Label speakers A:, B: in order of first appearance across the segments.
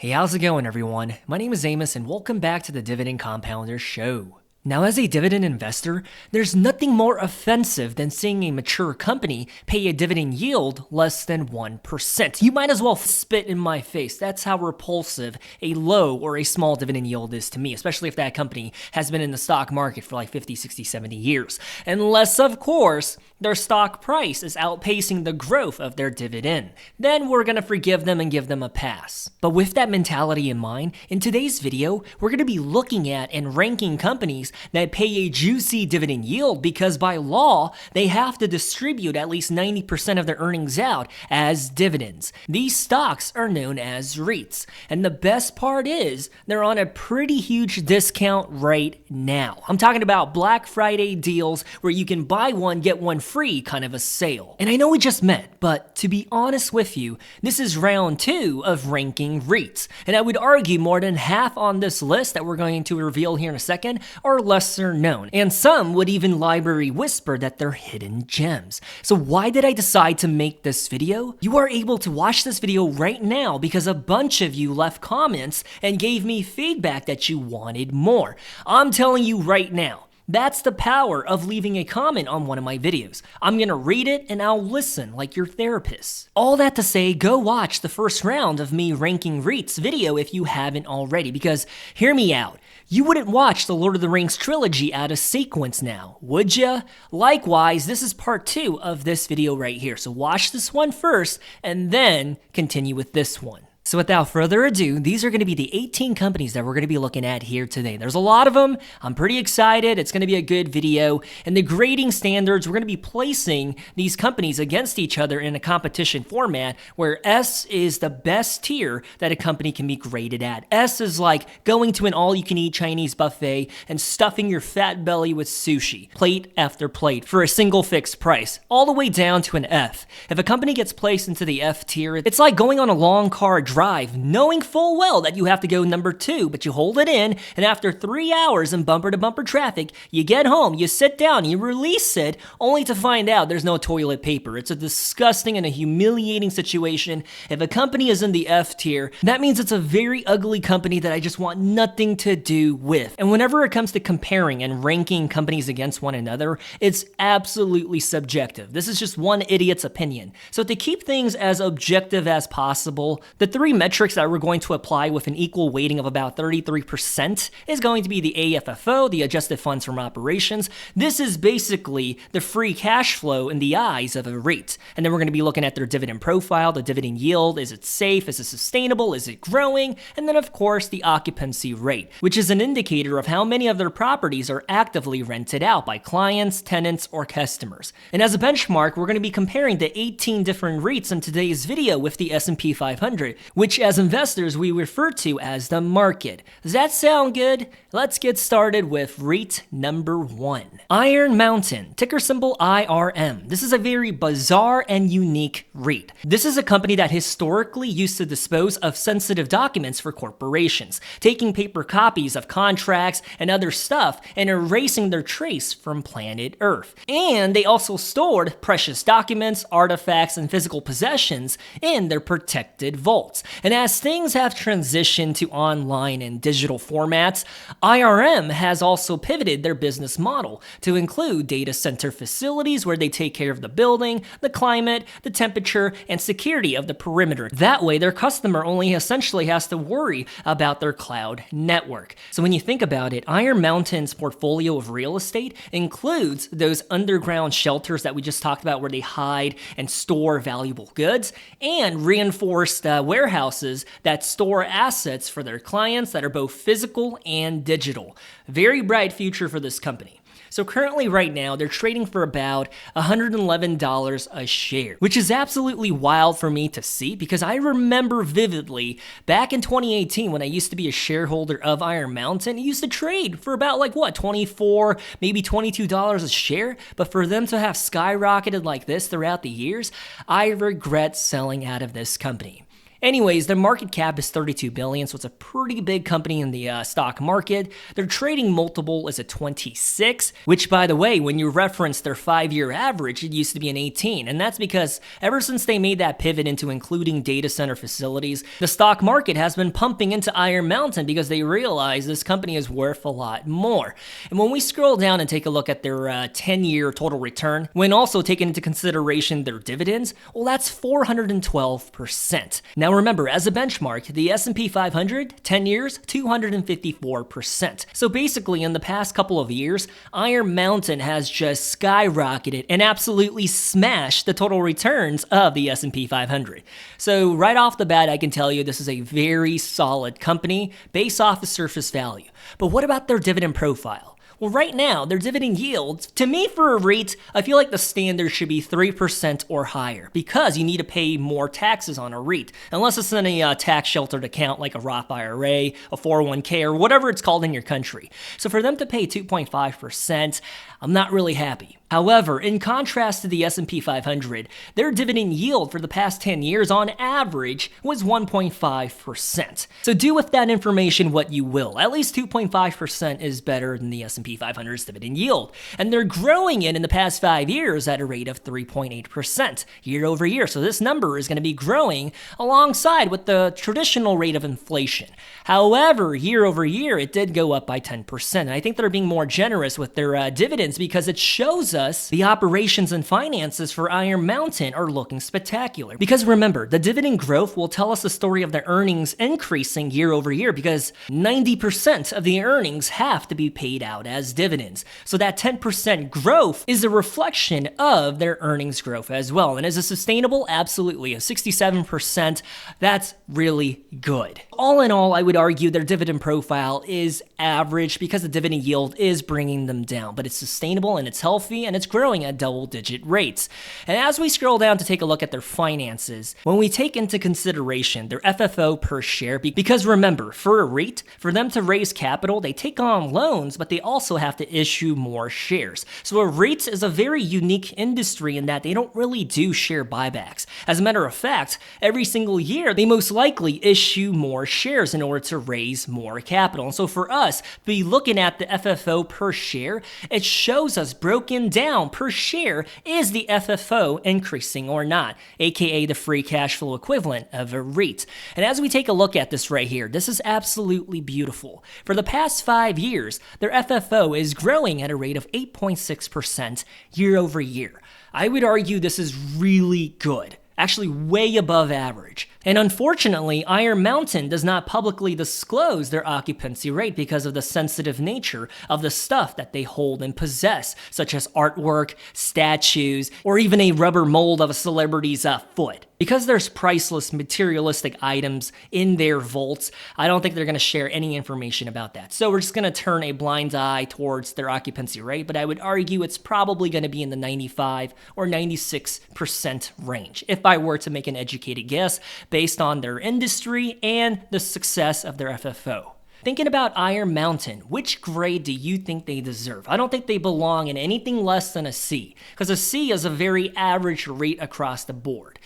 A: Hey, how's it going, everyone? My name is Amos, and welcome back to the Dividend Compounder Show. Now, as a dividend investor, there's nothing more offensive than seeing a mature company pay a dividend yield less than 1%. You might as well spit in my face. That's how repulsive a low or a small dividend yield is to me, especially if that company has been in the stock market for like 50, 60, 70 years. Unless, of course, their stock price is outpacing the growth of their dividend. Then we're going to forgive them and give them a pass. But with that mentality in mind, in today's video, we're going to be looking at and ranking companies that pay a juicy dividend yield because by law, they have to distribute at least 90% of their earnings out as dividends. These stocks are known as REITs. And the best part is they're on a pretty huge discount right now. I'm talking about Black Friday deals where you can buy one, get one free kind of a sale. And I know we just met, but to be honest with you, this is round 2 of ranking REITs. And I would argue more than half on this list that we're going to reveal here in a second are lesser known, and some would even library whisper that they're hidden gems. So why did I decide to make this video? You are able to watch this video right now because a bunch of you left comments and gave me feedback that you wanted more. I'm telling you right now, that's the power of leaving a comment on one of my videos. I'm gonna read it and I'll listen like your therapist. All that to say, go watch the first round of me ranking REITs video if you haven't already, because hear me out. You wouldn't watch the Lord of the Rings trilogy out of sequence now, would ya? Likewise, this is part 2 of this video right here. So watch this one first and then continue with this one. So without further ado, these are going to be the 18 companies that we're going to be looking at here today. There's a lot of them. I'm pretty excited. It's going to be a good video. And the grading standards, we're going to be placing these companies against each other in a competition format where S is the best tier that a company can be graded at. S is like going to an all-you-can-eat Chinese buffet and stuffing your fat belly with sushi, plate after plate, for a single fixed price, all the way down to an F. If a company gets placed into the F tier, it's like going on a long car drive, knowing full well that you have to go number 2, but you hold it in, and after 3 hours in bumper-to-bumper traffic, you get home, you sit down, you release it, only to find out there's no toilet paper. It's a disgusting and a humiliating situation. If a company is in the F tier, that means it's a very ugly company that I just want nothing to do with. And whenever it comes to comparing and ranking companies against one another, it's absolutely subjective. This is just one idiot's opinion. So to keep things as objective as possible, the 3 metrics that we're going to apply with an equal weighting of about 33% is going to be the AFFO, the adjusted funds from operations. This is basically the free cash flow in the eyes of a REIT. And then we're going to be looking at their dividend profile, the dividend yield. Is it safe? Is it sustainable? Is it growing? And then, of course, the occupancy rate, which is an indicator of how many of their properties are actively rented out by clients, tenants, or customers. And as a benchmark, we're going to be comparing the 18 different REITs in today's video with the S&P 500, which as investors we refer to as the market. Does that sound good? Let's get started with REIT number 1. Iron Mountain, ticker symbol IRM. This is a very bizarre and unique REIT. This is a company that historically used to dispose of sensitive documents for corporations, taking paper copies of contracts and other stuff and erasing their trace from planet Earth. And they also stored precious documents, artifacts, and physical possessions in their protected vaults. And as things have transitioned to online and digital formats, IRM has also pivoted their business model to include data center facilities where they take care of the building, the climate, the temperature, and security of the perimeter. That way, their customer only essentially has to worry about their cloud network. So when you think about it, Iron Mountain's portfolio of real estate includes those underground shelters that we just talked about where they hide and store valuable goods, and reinforced warehouses that store assets for their clients that are both physical and digital. Very bright future for this company. So currently right now, they're trading for about $111 a share, which is absolutely wild for me to see because I remember vividly back in 2018 when I used to be a shareholder of Iron Mountain, it used to trade for about $24, maybe $22 a share. But for them to have skyrocketed like this throughout the years, I regret selling out of this company. Anyways, their market cap is $32 billion, so it's a pretty big company in the stock market. Their trading multiple is a 26, which, by the way, when you reference their 5-year average, it used to be an 18. And that's because ever since they made that pivot into including data center facilities, the stock market has been pumping into Iron Mountain because they realize this company is worth a lot more. And when we scroll down and take a look at their 10-year total return, when also taking into consideration their dividends, well, that's 412%. Now remember, as a benchmark, the S&P 500, 10 years, 254%. So basically, in the past couple of years, Iron Mountain has just skyrocketed and absolutely smashed the total returns of the S&P 500. So right off the bat, I can tell you this is a very solid company based off the surface value. But what about their dividend profile? Well, right now, their dividend yield, to me for a REIT, I feel like the standard should be 3% or higher because you need to pay more taxes on a REIT, unless it's in a tax-sheltered account like a Roth IRA, a 401k, or whatever it's called in your country. So for them to pay 2.5%, I'm not really happy. However, in contrast to the S&P 500, their dividend yield for the past 10 years on average was 1.5%. So do with that information what you will. At least 2.5% is better than the S&P 500's dividend yield. And they're growing it in the past 5 years at a rate of 3.8% year over year. So this number is going to be growing alongside with the traditional rate of inflation. However, year over year, it did go up by 10%. And I think they're being more generous with their dividends because it shows us the operations and finances for Iron Mountain are looking spectacular. Because remember, the dividend growth will tell us the story of the earnings increasing year over year because 90% of the earnings have to be paid out as dividends. So that 10% growth is a reflection of their earnings growth as well. And is it sustainable? Absolutely. A 67%, that's really good. All in all, I would argue their dividend profile is average because the dividend yield is bringing them down, but it's sustainable and it's healthy and it's growing at double-digit rates. And as we scroll down to take a look at their finances, when we take into consideration their FFO per share, because remember, for a REIT, for them to raise capital, they take on loans, but they also have to issue more shares. So a REIT is a very unique industry in that they don't really do share buybacks. As a matter of fact, every single year, they most likely issue more shares in order to raise more capital. And so for us, be looking at the FFO per share, it shows us broken down per share is the FFO increasing or not, aka the free cash flow equivalent of a REIT. And as we take a look at this right here, this is absolutely beautiful. For the past 5 years, their FFO is growing at a rate of 8.6% year over year. I would argue this is really good. Actually way above average. And unfortunately, Iron Mountain does not publicly disclose their occupancy rate because of the sensitive nature of the stuff that they hold and possess, such as artwork, statues, or even a rubber mold of a celebrity's foot. Because there's priceless materialistic items in their vaults, I don't think they're going to share any information about that. So we're just going to turn a blind eye towards their occupancy rate, but I would argue it's probably going to be in the 95 or 96% range, if I were to make an educated guess based on their industry and the success of their FFO. Thinking about Iron Mountain, which grade do you think they deserve? I don't think they belong in anything less than a C, because a C is a very average rate across the board.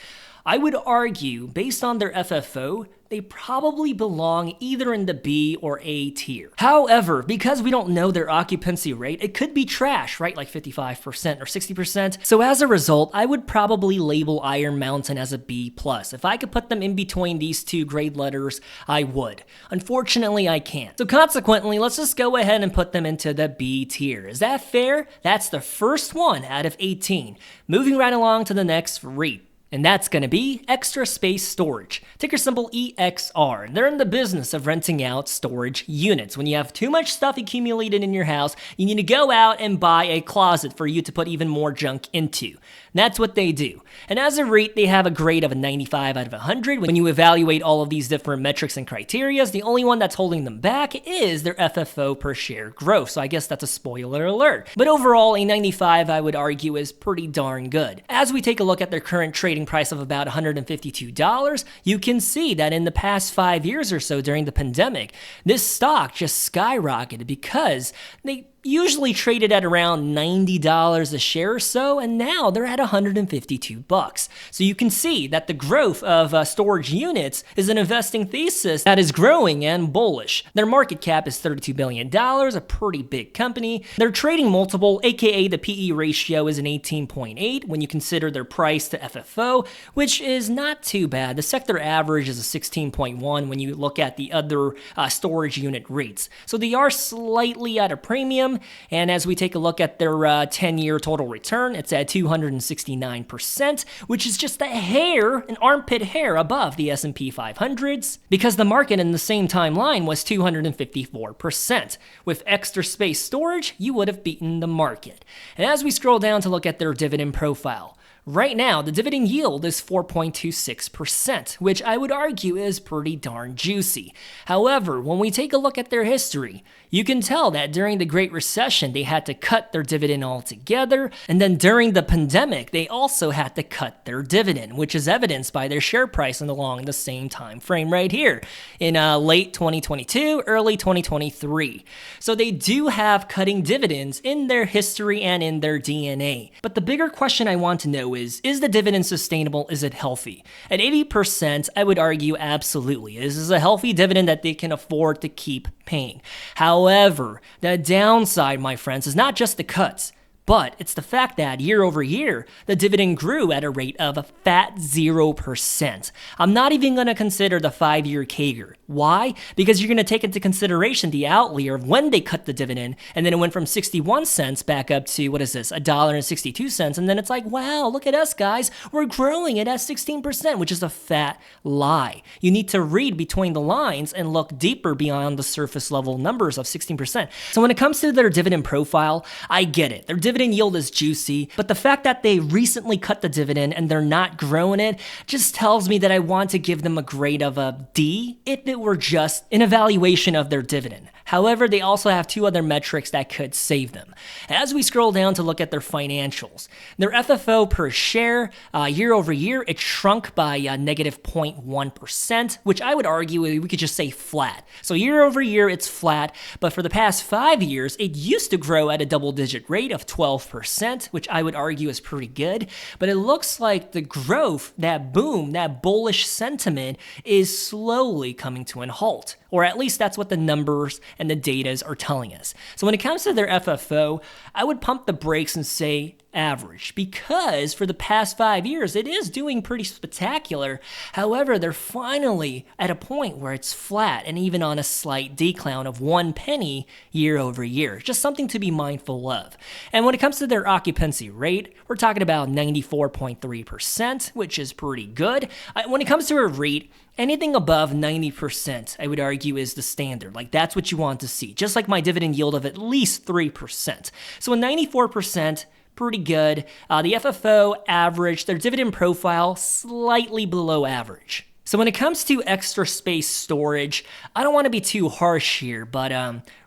A: I would argue, based on their FFO, they probably belong either in the B or A tier. However, because we don't know their occupancy rate, it could be trash, right? Like 55% or 60%. So as a result, I would probably label Iron Mountain as a B+. If I could put them in between these two grade letters, I would. Unfortunately, I can't. So consequently, let's just go ahead and put them into the B tier. Is that fair? That's the first one out of 18. Moving right along to the next REIT. And that's going to be Extra Space Storage, ticker symbol EXR. They're in the business of renting out storage units. When you have too much stuff accumulated in your house, you need to go out and buy a closet for you to put even more junk into. That's what they do. And as a REIT, they have a grade of a 95 out of 100. When you evaluate all of these different metrics and criteria, the only one that's holding them back is their FFO per share growth. So I guess that's a spoiler alert. But overall, a 95, I would argue, is pretty darn good. As we take a look at their current trading price of about $152, you can see that in the past 5 years or so during the pandemic, this stock just skyrocketed because they usually traded at around $90 a share or so, and now they're at $152. So you can see that the growth of storage units is an investing thesis that is growing and bullish. Their market cap is $32 billion, a pretty big company. Their trading multiple, aka the PE ratio, is an 18.8 when you consider their price to FFO, which is not too bad. The sector average is a 16.1 when you look at the other storage unit REITs. So they are slightly at a premium. And as we take a look at their 10-year total return, it's at 269%, which is just a hair, an armpit hair above the S&P 500s, because the market in the same timeline was 254%. With extra space storage, you would have beaten the market. And as we scroll down to look at their dividend profile, right now, the dividend yield is 4.26%, which I would argue is pretty darn juicy. However, when we take a look at their history, you can tell that during the Great Recession, they had to cut their dividend altogether, and then during the pandemic, they also had to cut their dividend, which is evidenced by their share price along the same time frame right here in late 2022, early 2023. So they do have cutting dividends in their history and in their DNA. But the bigger question I want to know is the dividend sustainable? Is it healthy? At 80%, I would argue absolutely. This is a healthy dividend that they can afford to keep paying. However, the downside, my friends, is not just the cuts, but it's the fact that year over year, the dividend grew at a rate of a fat 0%. I'm not even going to consider the 5-year CAGR. Why? Because you're going to take into consideration the outlier of when they cut the dividend, and then it went from 61 cents back up to, what is this, $1.62, and then it's like, wow, look at us, guys. We're growing it at 16%, which is a fat lie. You need to read between the lines and look deeper beyond the surface level numbers of 16%. So when it comes to their dividend profile, I get it. Their dividend yield is juicy, but the fact that they recently cut the dividend and they're not growing it just tells me that I want to give them a grade of a D if it were just an evaluation of their dividend. However, they also have two other metrics that could save them. As we scroll down to look at their financials, their FFO per share year over year, it shrunk by negative 0.1%, which I would argue we could just say flat. So year over year, it's flat, but for the past 5 years, it used to grow at a double-digit rate of 12%, which I would argue is pretty good. But it looks like the growth, that boom, that bullish sentiment is slowly coming to a halt. Or at least that's what the numbers and the data are telling us. So when it comes to their FFO, I would pump the brakes and say average, because for the past 5 years, it is doing pretty spectacular. However, they're finally at a point where it's flat and even on a slight decline of 1 penny year over year. Just something to be mindful of. And when it comes to their occupancy rate, we're talking about 94.3%, which is pretty good. When it comes to a REIT, anything above 90%, I would argue, is the standard. Like, that's what you want to see. Just like my dividend yield of at least 3%. So a 94%, pretty good. The FFO average, their dividend profile, slightly below average. So when it comes to extra space storage, I don't want to be too harsh here, but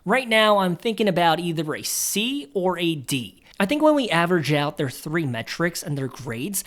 A: right now I'm thinking about either a C or a D. I think when we average out their 3 metrics and their grades,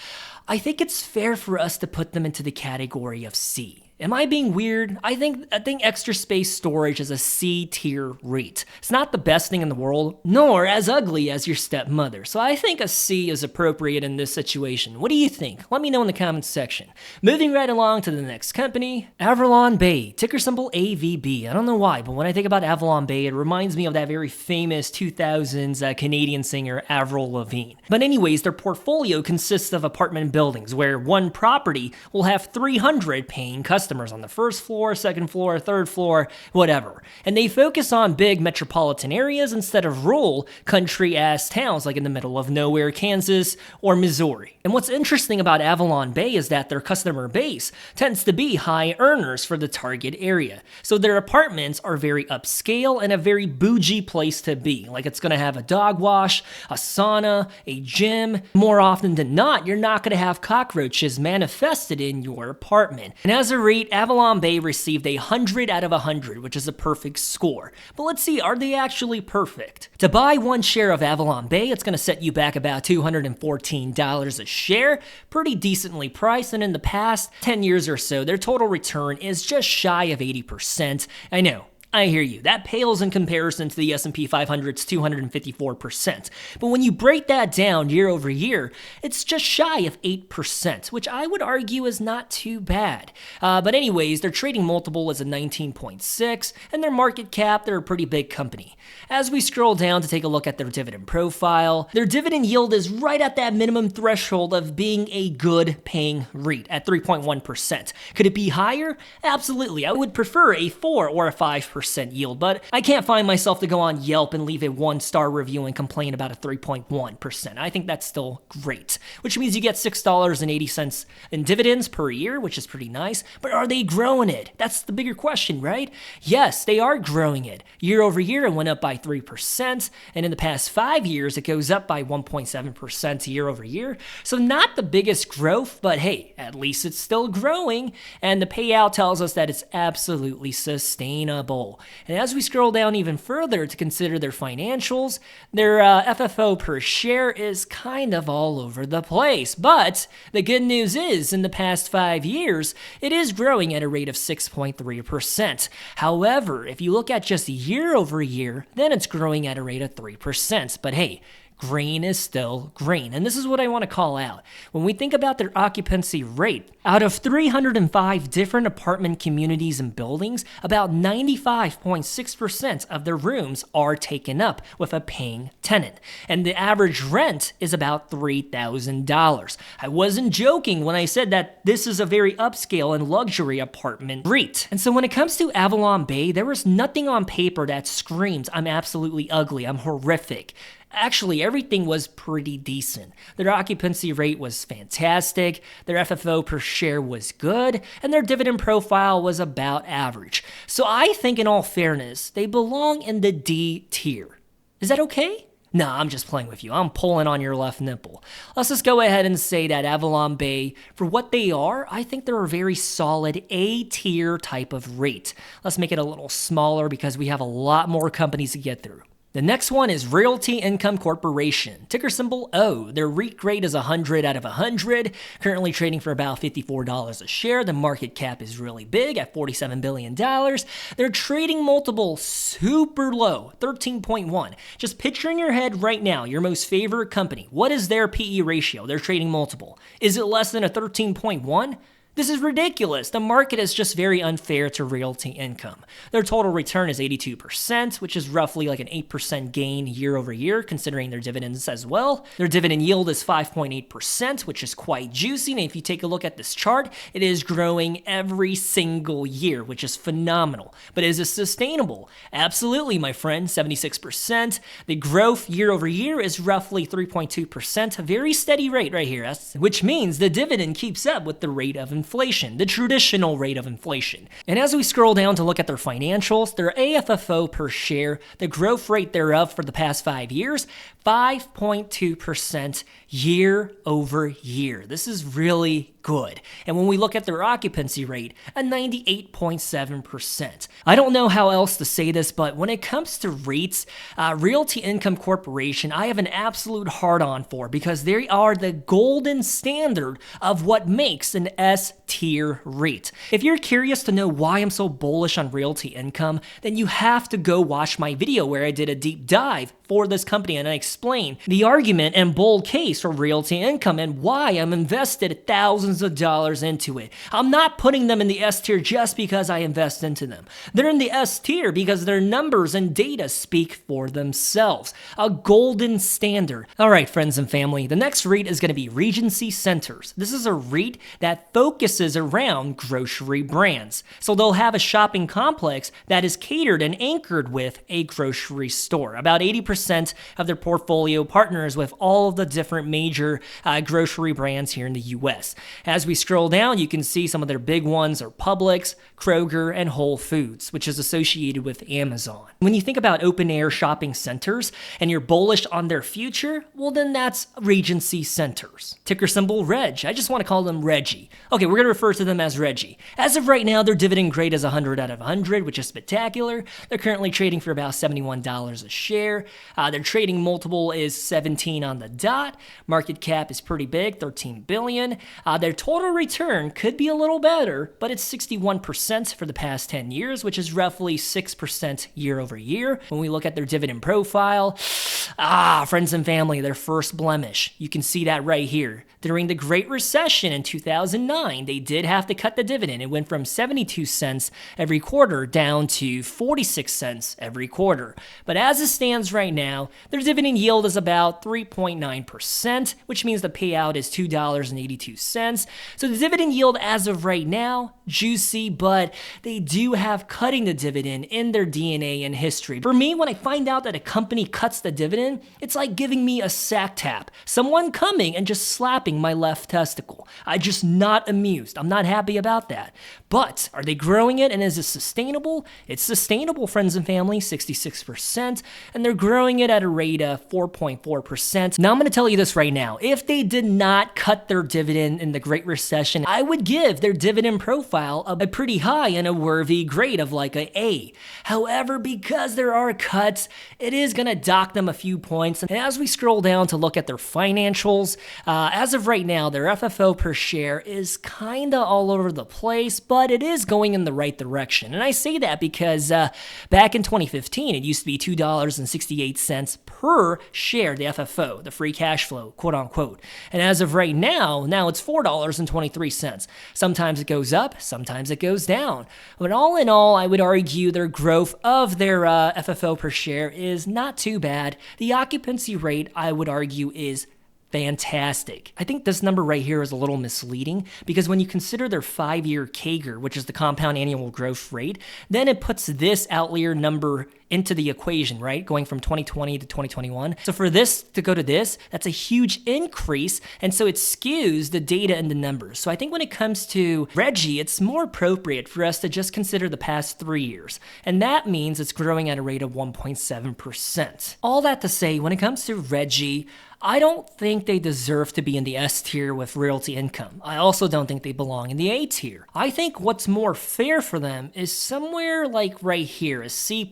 A: I think it's fair for us to put them into the category of C. Am I being weird? I think extra space storage is a C tier REIT. It's not the best thing in the world, nor as ugly as your stepmother. So I think a C is appropriate in this situation. What do you think? Let me know in the comments section. Moving right along to the next company, Avalon Bay, ticker symbol AVB. I don't know why, but when I think about Avalon Bay, it reminds me of that very famous 2000s Canadian singer Avril Lavigne. But anyways, their portfolio consists of apartment buildings where one property will have 300 paying customers on the first floor, second floor, third floor, whatever. And they focus on big metropolitan areas instead of rural country-ass towns like in the middle of nowhere, Kansas or Missouri. And what's interesting about Avalon Bay is that their customer base tends to be high earners for the target area. So their apartments are very upscale and a very bougie place to be. Like, it's going to have a dog wash, a sauna, a gym. More often than not, you're not going to have cockroaches manifested in your apartment. And as a REIT, Avalon Bay received 100 out of 100, which is a perfect score. But let's see, are they actually perfect? To buy one share of Avalon Bay, it's going to set you back about $214 a share, pretty decently priced, and in the past 10 years or so, their total return is just shy of 80%. I know, I hear you. That pales in comparison to the S&P 500's 254%. But when you break that down year over year, it's just shy of 8%, which I would argue is not too bad. But anyways, their trading multiple is a 19.6, and their market cap, they're a pretty big company. As we scroll down to take a look at their dividend profile, their dividend yield is right at that minimum threshold of being a good paying REIT at 3.1%. Could it be higher? Absolutely. I would prefer a 4 or a 5% yield, but I can't find myself to go on Yelp and leave a 1-star review and complain about a 3.1%. I think that's still great, which means you get $6.80 in dividends per year, which is pretty nice. But are they growing it? That's the bigger question, right? Yes, they are growing it. Year over year, it went up by 3%, and in the past 5 years, it goes up by 1.7% year over year. So not the biggest growth, but hey, at least it's still growing, and the payout tells us that it's absolutely sustainable. And as we scroll down even further to consider their financials, their FFO per share is kind of all over the place. But the good news is, in the past 5 years, it is growing at a rate of 6.3%. However, if you look at just year over year, then it's growing at a rate of 3%. But hey, green is still green. And this is what I want to call out. When we think about their occupancy rate, out of 305 different apartment communities and buildings, about 95.6% of their rooms are taken up with a paying tenant. And the average rent is about $3,000. I wasn't joking when I said that this is a very upscale and luxury apartment REIT. And so when it comes to Avalon Bay, there was nothing on paper that screams, I'm absolutely ugly, I'm horrific. Actually, everything was pretty decent. Their occupancy rate was fantastic, their FFO per share was good, and their dividend profile was about average. So I think in all fairness, they belong in the D tier. Is that okay? Nah, I'm just playing with you. I'm pulling on your left nipple. Let's just go ahead and say that Avalon Bay, for what they are, I think they're a very solid A-tier type of REIT. Let's make it a little smaller because we have a lot more companies to get through. The next one is Realty Income Corporation, ticker symbol O. Their REIT grade is 100 out of 100, currently trading for about $54 a share. The market cap is really big at $47 billion. Their trading multiple super low, 13.1. Just picture in your head right now your most favorite company. What is their PE ratio, their trading multiple? Is it less than a 13.1? This is ridiculous. The market is just very unfair to Realty Income. Their total return is 82%, which is roughly like an 8% gain year over year, considering their dividends as well. Their dividend yield is 5.8%, which is quite juicy. And if you take a look at this chart, it is growing every single year, which is phenomenal. But is it sustainable? Absolutely, my friend, 76%. The growth year over year is roughly 3.2%, a very steady rate right here, which means the dividend keeps up with the rate of inflation, the traditional rate of inflation. And as we scroll down to look at their financials, their AFFO per share, the growth rate thereof for the past 5 years, 5.2% year over year. This is really good. And when we look at their occupancy rate, a 98.7%. I don't know how else to say this, but when it comes to REITs, Realty Income Corporation, I have an absolute hard-on for because they are the golden standard of what makes an S-tier REIT. If you're curious to know why I'm so bullish on Realty Income, then you have to go watch my video where I did a deep dive for this company and I explain the argument and bold case for Realty Income and why I'm invested thousands of dollars into it. I'm not putting them in the S tier just because I invest into them. They're in the S tier because their numbers and data speak for themselves. A golden standard. All right, friends and family, the next REIT is going to be Regency Centers. This is a REIT that focuses around grocery brands. So they'll have a shopping complex that is catered and anchored with a grocery store. About 80% of their portfolio partners with all of the different major grocery brands here in the US. As we scroll down, you can see some of their big ones are Publix, Kroger, and Whole Foods, which is associated with Amazon. When you think about open-air shopping centers and you're bullish on their future, well then that's Regency Centers. Ticker symbol Reg. I just want to call them Reggie. Okay, we're going to refer to them as Reggie. As of right now, their dividend grade is 100 out of 100, which is spectacular. They're currently trading for about $71 a share. Their trading multiple multiple is 17 on the dot. Market cap is pretty big, 13 billion. Their total return could be a little better, but it's 61% for the past 10 years, which is roughly 6% year over year. When we look at their dividend profile, friends and family, their first blemish. You can see that right here. During the Great Recession in 2009, they did have to cut the dividend. It went from 72 cents every quarter down to 46 cents every quarter. But as it stands right now, their dividend yield is about 3.9%, which means the payout is $2.82. So the dividend yield as of right now, juicy, but they do have cutting the dividend in their DNA and history. For me, when I find out that a company cuts the dividend, it's like giving me a sack tap. Someone coming and just slapping my left testicle. I'm just not amused. I'm not happy about that. But are they growing it, and is it sustainable? It's sustainable, friends and family, 66%, and they're growing it at a rate of 4.4%. Now I'm going to tell you this right now. If they did not cut their dividend in the Great Recession, I would give their dividend profile a pretty high and a worthy grade of like an A. However, because there are cuts, it is going to dock them a few points. And as we scroll down to look at their financials, as of right now, their FFO per share is kind of all over the place, but it is going in the right direction. And I say that because back in 2015, it used to be $2.68 per share, the FFO, the free cash flow, quote unquote. And as of right now it's $4.23. Sometimes it goes up, sometimes it goes down. But all in all, I would argue their growth of their FFO per share is not too bad. The occupancy rate, I would argue, is fantastic. I think this number right here is a little misleading because when you consider their 5-year CAGR, which is the compound annual growth rate, then it puts this outlier number into the equation, right? Going from 2020 to 2021. So for this to go to this, that's a huge increase. And so it skews the data and the numbers. So I think when it comes to Regi, it's more appropriate for us to just consider the past 3 years. And that means it's growing at a rate of 1.7%. All that to say, when it comes to Regi, I don't think they deserve to be in the S tier with Realty Income. I also don't think they belong in the A tier. I think what's more fair for them is somewhere like right here, a C+.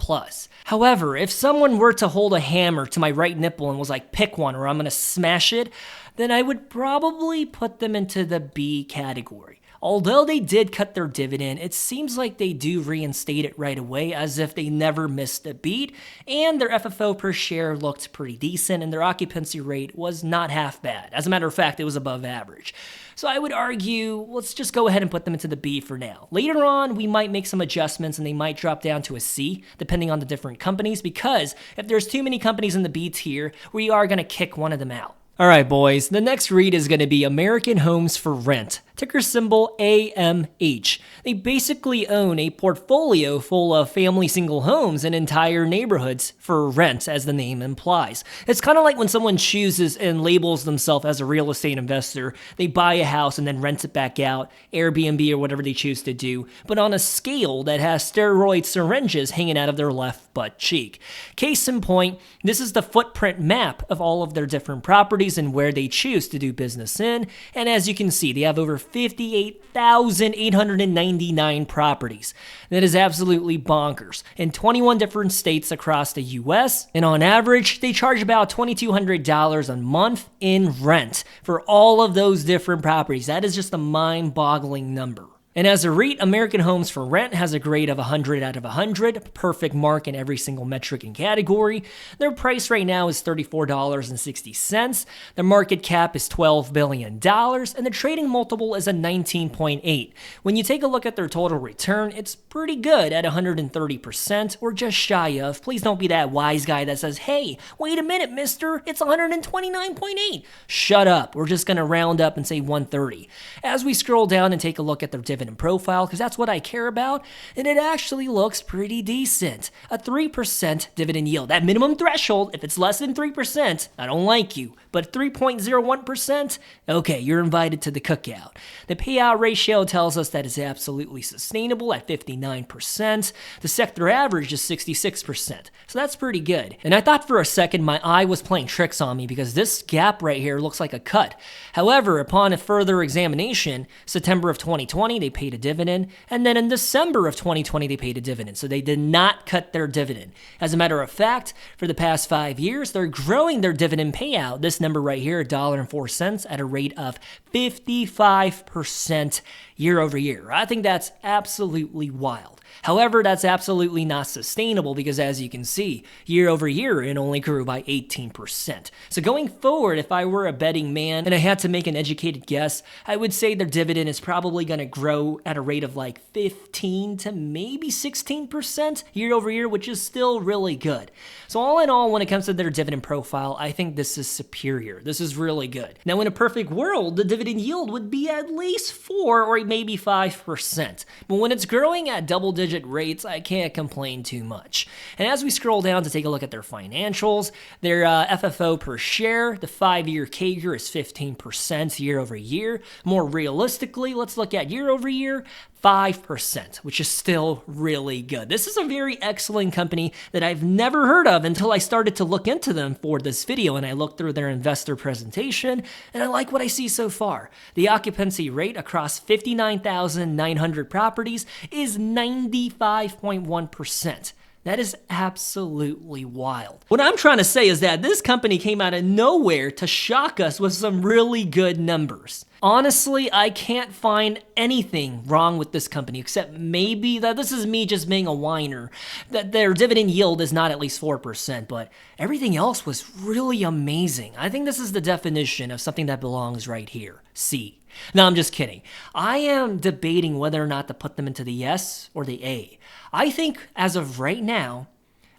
A: However, if someone were to hold a hammer to my right nipple and was like, pick one or I'm gonna smash it, then I would probably put them into the B category. Although they did cut their dividend, it seems like they do reinstate it right away as if they never missed a beat, and their FFO per share looked pretty decent, and their occupancy rate was not half bad. As a matter of fact, it was above average. So I would argue, let's just go ahead and put them into the B for now. Later on, we might make some adjustments and they might drop down to a C, depending on the different companies, because if there's too many companies in the B tier, we are gonna kick one of them out. All right, boys, the next REIT is going to be American Homes for Rent, ticker symbol AMH. They basically own a portfolio full of family single homes in entire neighborhoods for rent, as the name implies. It's kind of like when someone chooses and labels themselves as a real estate investor. They buy a house and then rent it back out, Airbnb or whatever they choose to do, but on a scale that has steroid syringes hanging out of their left butt cheek. Case in point, this is the footprint map of all of their different properties and where they choose to do business in. And as you can see, they have over 58,899 properties. That is absolutely bonkers. In 21 different states across the US, and on average, they charge about $2,200 a month in rent for all of those different properties. That is just a mind-boggling number. And as a REIT, American Homes for Rent has a grade of 100 out of 100, perfect mark in every single metric and category. Their price right now is $34.60. Their market cap is $12 billion, and the trading multiple is a 19.8. When you take a look at their total return, it's pretty good at 130%, or just shy of. Please don't be that wise guy that says, hey, wait a minute, mister, it's 129.8. Shut up. We're just going to round up and say 130. As we scroll down and take a look at their dividend profile, because that's what I care about, and it actually looks pretty decent. A 3% dividend yield. That minimum threshold, if it's less than 3%, I don't like you. But 3.01%, okay, you're invited to the cookout. The payout ratio tells us that it's absolutely sustainable at 59%. The sector average is 66%. So that's pretty good. And I thought for a second my eye was playing tricks on me because this gap right here looks like a cut. However, upon a further examination, September of 2020, they paid a dividend. And then in December of 2020, they paid a dividend. So they did not cut their dividend. As a matter of fact, for the past 5 years, they're growing their dividend payout. This number right here, $1.04 at a rate of 55% year over year. I think that's absolutely wild. However, that's absolutely not sustainable because as you can see, year over year, it only grew by 18%. So going forward, if I were a betting man and I had to make an educated guess, I would say their dividend is probably going to grow at a rate of like 15 to maybe 16% year over year, which is still really good. So all in all, when it comes to their dividend profile, I think this is superior. This is really good. Now, in a perfect world, the dividend yield would be at least 4 or maybe 5%. But when it's growing at double-digit rates, I can't complain too much. And as we scroll down to take a look at their financials, their FFO per share, the 5-year CAGR is 15% year over year. More realistically, let's look at year over year, 5%, which is still really good. This is a very excellent company that I've never heard of until I started to look into them for this video, and I looked through their investor presentation, and I like what I see so far. The occupancy rate across 59,900 properties is 95.1%. That is absolutely wild. What I'm trying to say is that this company came out of nowhere to shock us with some really good numbers. Honestly, I can't find anything wrong with this company except maybe that this is me just being a whiner, that their dividend yield is not at least 4%, but everything else was really amazing. I think this is the definition of something that belongs right here, C. No, I'm just kidding. I am debating whether or not to put them into the S or the A. I think as of right now,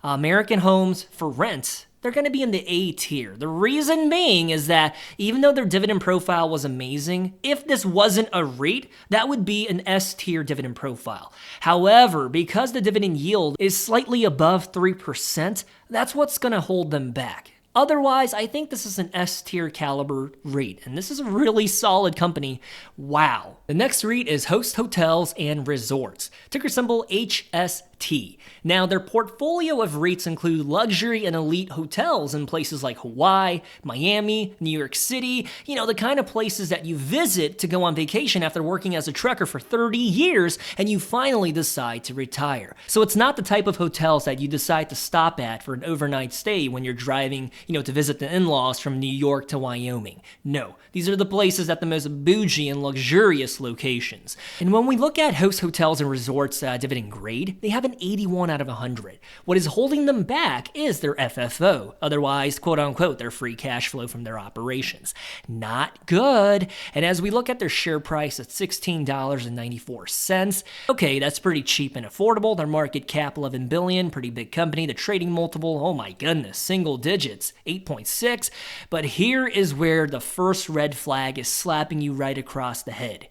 A: American Homes for rent, they're going to be in the A tier. The reason being is that even though their dividend profile was amazing, if this wasn't a REIT, that would be an S tier dividend profile. However, because the dividend yield is slightly above 3%, that's what's going to hold them back. Otherwise, I think this is an S-tier caliber REIT, and this is a really solid company. Wow. The next REIT is Host Hotels and Resorts, ticker symbol HST. Now, their portfolio of REITs include luxury and elite hotels in places like Hawaii, Miami, New York City, the kind of places that you visit to go on vacation after working as a trucker for 30 years and you finally decide to retire. So it's not the type of hotels that you decide to stop at for an overnight stay when you're driving to visit the in-laws from New York to Wyoming. No, these are the places at the most bougie and luxurious locations. And when we look at Host Hotels and Resorts dividend grade, they have an 81 out of 100. What is holding them back is their FFO, otherwise, quote unquote, their free cash flow from their operations. Not good. And as we look at their share price at $16.94, okay, that's pretty cheap and affordable. Their market cap, $11 billion, pretty big company. The trading multiple, oh my goodness, single digits, 8.6. But here is where the first red flag is slapping you right across the head.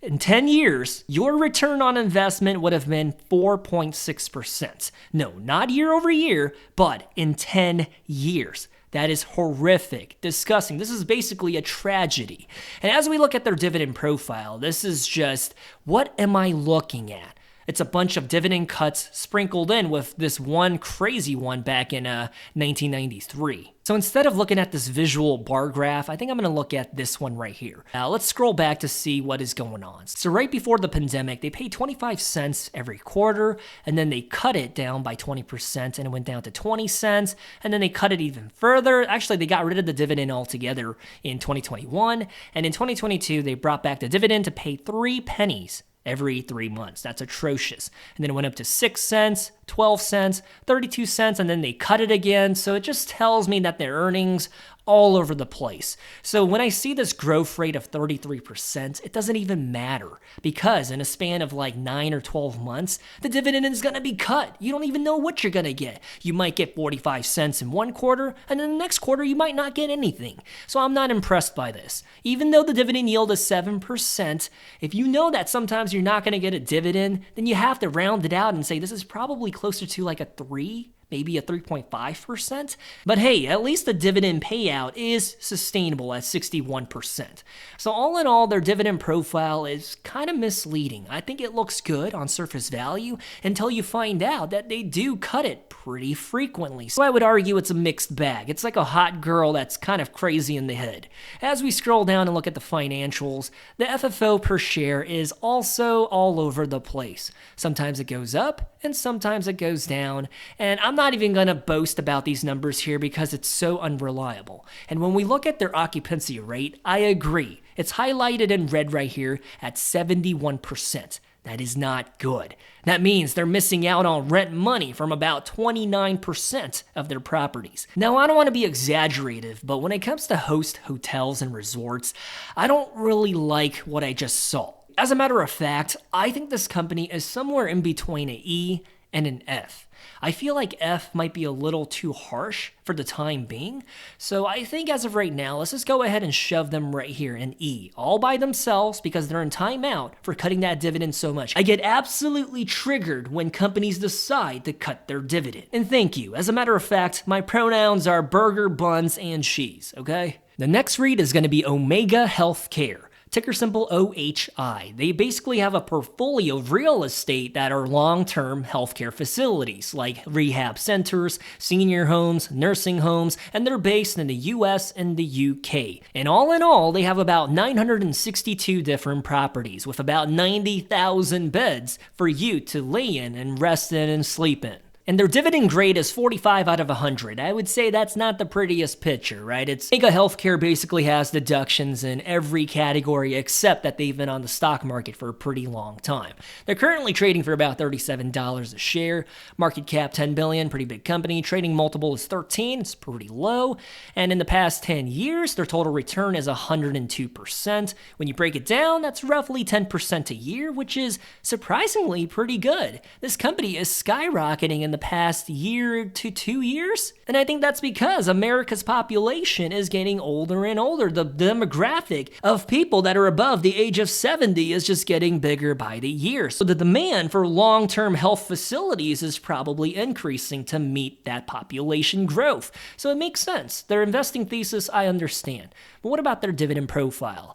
A: In 10 years, your return on investment would have been 4.6%. No, not year over year, but in 10 years. That is horrific, disgusting. This is basically a tragedy. And as we look at their dividend profile, this is just, what am I looking at? It's a bunch of dividend cuts sprinkled in with this one crazy one back in 1993. So instead of looking at this visual bar graph, I think I'm going to look at this one right here. Now let's scroll back to see what is going on. So right before the pandemic, they paid 25 cents every quarter, and then they cut it down by 20%, and it went down to 20 cents, and then they cut it even further. Actually, they got rid of the dividend altogether in 2021, and in 2022, they brought back the dividend to pay 3 pennies every 3 months. That's atrocious. And then it went up to 6 cents, 12 cents, 32 cents, and then they cut it again. So it just tells me that their earnings all over the place. So when I see this growth rate of 33%, it doesn't even matter because in a span of like 9 or 12 months, the dividend is going to be cut. You don't even know what you're going to get. You might get 45 cents in one quarter, and then the next quarter you might not get anything. So I'm not impressed by this. Even though the dividend yield is 7%, if you know that sometimes you're not going to get a dividend, then you have to round it out and say this is probably closer to like a 3, maybe a 3.5%. But hey, at least the dividend payout is sustainable at 61%. So all in all, their dividend profile is kind of misleading. I think it looks good on surface value until you find out that they do cut it pretty frequently. So I would argue it's a mixed bag. It's like a hot girl that's kind of crazy in the head. As we scroll down and look at the financials, the FFO per share is also all over the place. Sometimes it goes up and sometimes it goes down. And I'm not even going to boast about these numbers here because it's so unreliable. And when we look at their occupancy rate, I agree. It's highlighted in red right here at 71%. That is not good. That means they're missing out on rent money from about 29% of their properties. Now, I don't want to be exaggerative, but when it comes to host hotels and resorts, I don't really like what I just saw. As a matter of fact, I think this company is somewhere in between an E and an F. I feel like F might be a little too harsh for the time being, so I think as of right now, let's just go ahead and shove them right here in E, all by themselves because they're in timeout for cutting that dividend so much. I get absolutely triggered when companies decide to cut their dividend. And thank you. As a matter of fact, my pronouns are burger, buns, and cheese, okay? The next REIT is going to be Omega Healthcare. Ticker symbol OHI. They basically have a portfolio of real estate that are long-term healthcare facilities like rehab centers, senior homes, nursing homes, and they're based in the US and the UK. And all in all, they have about 962 different properties with about 90,000 beds for you to lay in and rest in and sleep in. And their dividend grade is 45 out of 100. I would say that's not the prettiest picture, right? Omega Healthcare basically has deductions in every category except that they've been on the stock market for a pretty long time. They're currently trading for about $37 a share. Market cap $10 billion, pretty big company. Trading multiple is 13, it's pretty low. And in the past 10 years, their total return is 102%. When you break it down, that's roughly 10% a year, which is surprisingly pretty good. This company is skyrocketing in the past year to 2 years. And I think that's because America's population is getting older and older. The demographic of people that are above the age of 70 is just getting bigger by the year. So the demand for long-term health facilities is probably increasing to meet that population growth. So it makes sense. Their investing thesis, I understand. But what about their dividend profile?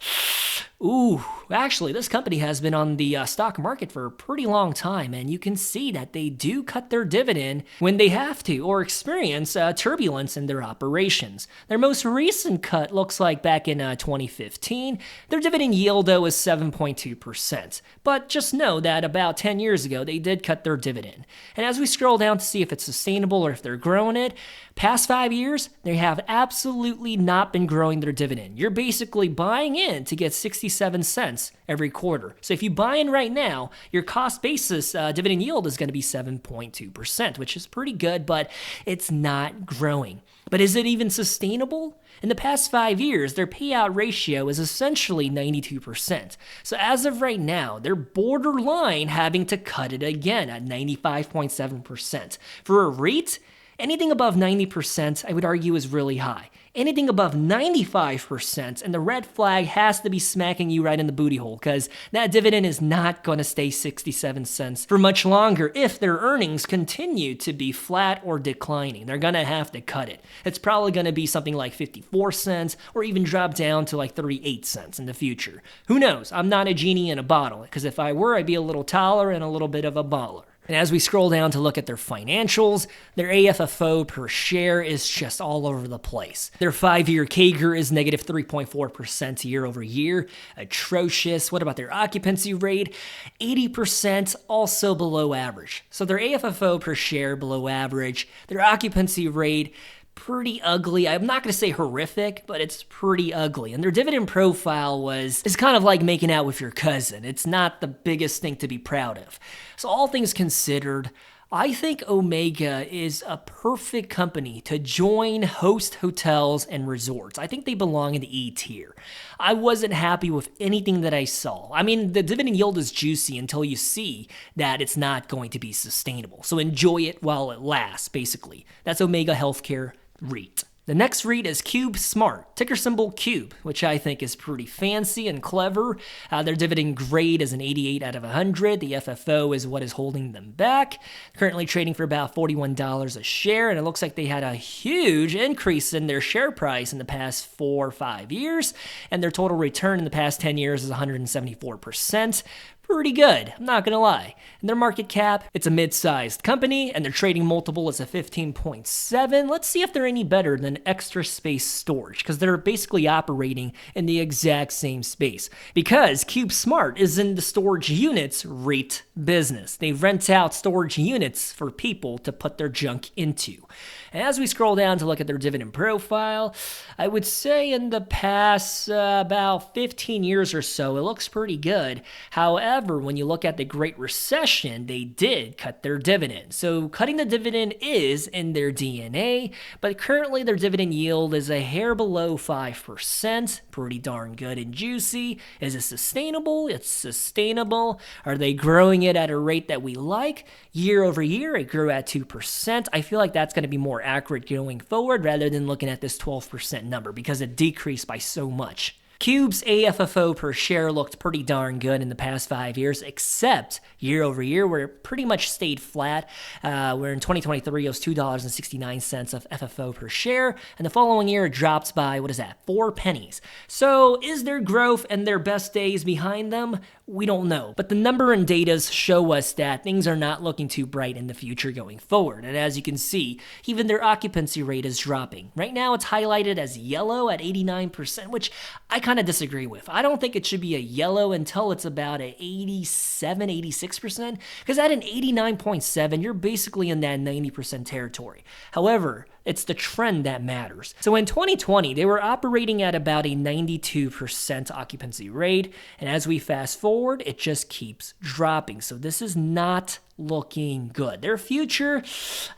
A: Ooh, actually, this company has been on the stock market for a pretty long time, and you can see that they do cut their dividend when they have to or experience turbulence in their operations. Their most recent cut looks like back in 2015. Their dividend yield, though, is 7.2%. But just know that about 10 years ago, they did cut their dividend. And as we scroll down to see if it's sustainable or if they're growing it, past 5 years, they have absolutely not been growing their dividend. You're basically buying in to get 67 cents every quarter. So if you buy in right now, your cost basis dividend yield is going to be 7.2%, which is pretty good, but it's not growing. But is it even sustainable? In the past 5 years, their payout ratio is essentially 92%. So as of right now, they're borderline having to cut it again at 95.7%. For a REIT, anything above 90%, I would argue, is really high. Anything above 95%, and the red flag has to be smacking you right in the booty hole, because that dividend is not going to stay 67 cents for much longer if their earnings continue to be flat or declining. They're going to have to cut it. It's probably going to be something like 54 cents or even drop down to like 38 cents in the future. Who knows? I'm not a genie in a bottle, because if I were, I'd be a little taller and a little bit of a baller. And as we scroll down to look at their financials, their AFFO per share is just all over the place. Their 5-year CAGR is negative 3.4% year over year. Atrocious. What about their occupancy rate? 80%, also below average. So their AFFO per share below average. Their occupancy rate, pretty ugly. I'm not going to say horrific, but it's pretty ugly. And their dividend profile is kind of like making out with your cousin. It's not the biggest thing to be proud of. So all things considered, I think Omega is a perfect company to join host hotels and resorts. I think they belong in the E tier. I wasn't happy with anything that I saw. I mean, the dividend yield is juicy until you see that it's not going to be sustainable. So enjoy it while it lasts, basically. That's Omega Healthcare REIT. The next REIT is CubeSmart, ticker symbol CUBE, which I think is pretty fancy and clever. Their dividend grade is an 88 out of 100. The FFO is what is holding them back. Currently trading for about $41 a share, and it looks like they had a huge increase in their share price in the past 4 or 5 years, and their total return in the past 10 years is 174%. Pretty good, I'm not gonna lie. And their market cap, it's a mid-sized company, and their trading multiple is a 15.7. Let's see if they're any better than Extra Space Storage, because they're basically operating in the exact same space. Because CubeSmart is in the storage units REIT business. They rent out storage units for people to put their junk into. And as we scroll down to look at their dividend profile, I would say in the past about 15 years or so, it looks pretty good. However, when you look at the Great Recession, they did cut their dividend. So cutting the dividend is in their DNA, but currently their dividend yield is a hair below 5%. Pretty darn good and juicy. Is it sustainable? It's sustainable. Are they growing it at a rate that we like? Year over year, it grew at 2%. I feel like that's going to be more accurate going forward rather than looking at this 12% number because it decreased by so much. Cube's AFFO per share looked pretty darn good in the past 5 years, except year over year, where it pretty much stayed flat, where in 2023 it was $2.69 of FFO per share, and the following year it dropped by, 4 pennies. So is there growth and their best days behind them? We don't know, but the number and data show us that things are not looking too bright in the future going forward, and as you can see, even their occupancy rate is dropping. Right now it's highlighted as yellow at 89%, which I kind of disagree with. I don't think it should be a yellow until it's about an 87, 86%, because at an 89.7, you're basically in that 90% territory. However, it's the trend that matters. So in 2020, they were operating at about a 92% occupancy rate, and as we fast forward, it just keeps dropping. So this is not looking good. Their future,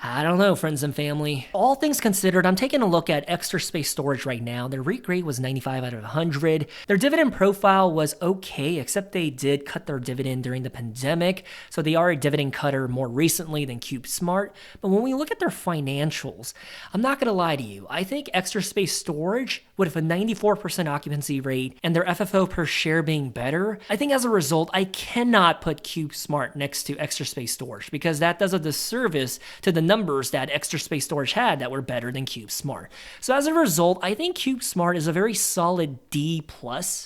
A: I don't know, friends and family. All things considered, I'm taking a look at Extra Space Storage right now. Their REIT grade was 95 out of 100. Their dividend profile was okay, except they did cut their dividend during the pandemic, so they are a dividend cutter more recently than CubeSmart. But when we look at their financials, I'm not gonna lie to you, I think Extra Space Storage, with a 94% occupancy rate and their FFO per share being better, I think as a result, I cannot put CubeSmart next to Extra Space Storage because that does a disservice to the numbers that Extra Space Storage had that were better than CubeSmart. So as a result, I think CubeSmart is a very solid D+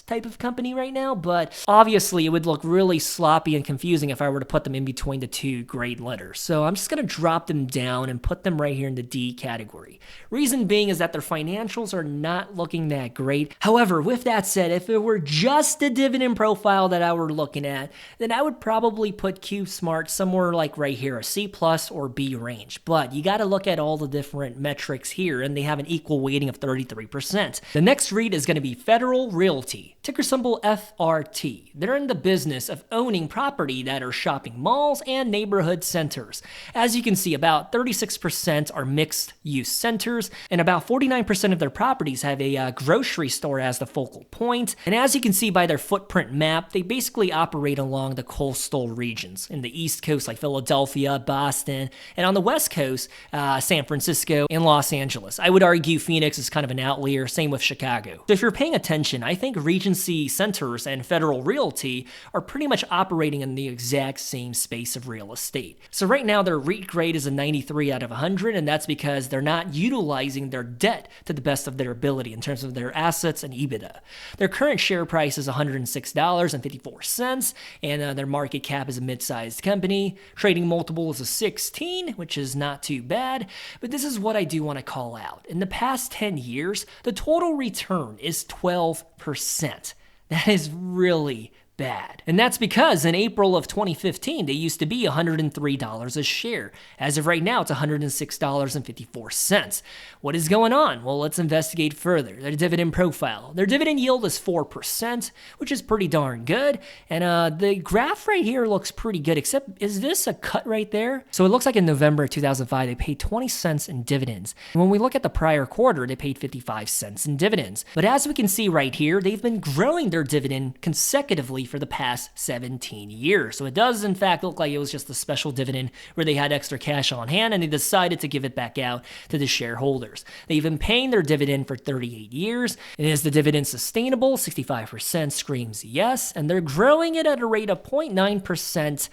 A: type of company right now, but obviously it would look really sloppy and confusing if I were to put them in between the two grade letters. So I'm just gonna drop them down and put them right here in the D category. Reason being is that their financials are not looking that great. However, with that said, if it were just the dividend profile that I were looking at, then I would probably put CubeSmart somewhere like right here, a C+ or B range. But you got to look at all the different metrics here, and they have an equal weighting of 33%. The next REIT is going to be Federal Realty, ticker symbol FRT. They're in the business of owning property that are shopping malls and neighborhood centers. As you can see, about 36% are mixed-use centers, and about 49% of their properties have a grocery store as the focal point. And as you can see by their footprint map, they basically operate along the coastal regions. In the East Coast, like Philadelphia, Boston, and on the West Coast, San Francisco and Los Angeles. I would argue Phoenix is kind of an outlier, same with Chicago. So if you're paying attention, I think Regency Centers and Federal Realty are pretty much operating in the exact same space of real estate. So right now their REIT grade is a 93 out of 100, and that's because they're not utilizing their debt to the best of their ability in terms of their assets and EBITDA. Their current share price is $106.54, and their market cap is a mid-sized company. Trading multiple is a 16, which is not too bad, but this is what I do want to call out. In the past 10 years, the total return is 12%. That is really bad. And that's because in April of 2015, they used to be $103 a share. As of right now, it's $106.54. What is going on? Well, let's investigate further. Their dividend profile. Their dividend yield is 4%, which is pretty darn good. And the graph right here looks pretty good, except is this a cut right there? So it looks like in November 2005, they paid 20 cents in dividends. And when we look at the prior quarter, they paid 55 cents in dividends. But as we can see right here, they've been growing their dividend consecutively for the past 17 years. So it does in fact look like it was just a special dividend where they had extra cash on hand and they decided to give it back out to the shareholders. They've been paying their dividend for 38 years. And is the dividend sustainable? 65% screams yes. And they're growing it at a rate of 0.9%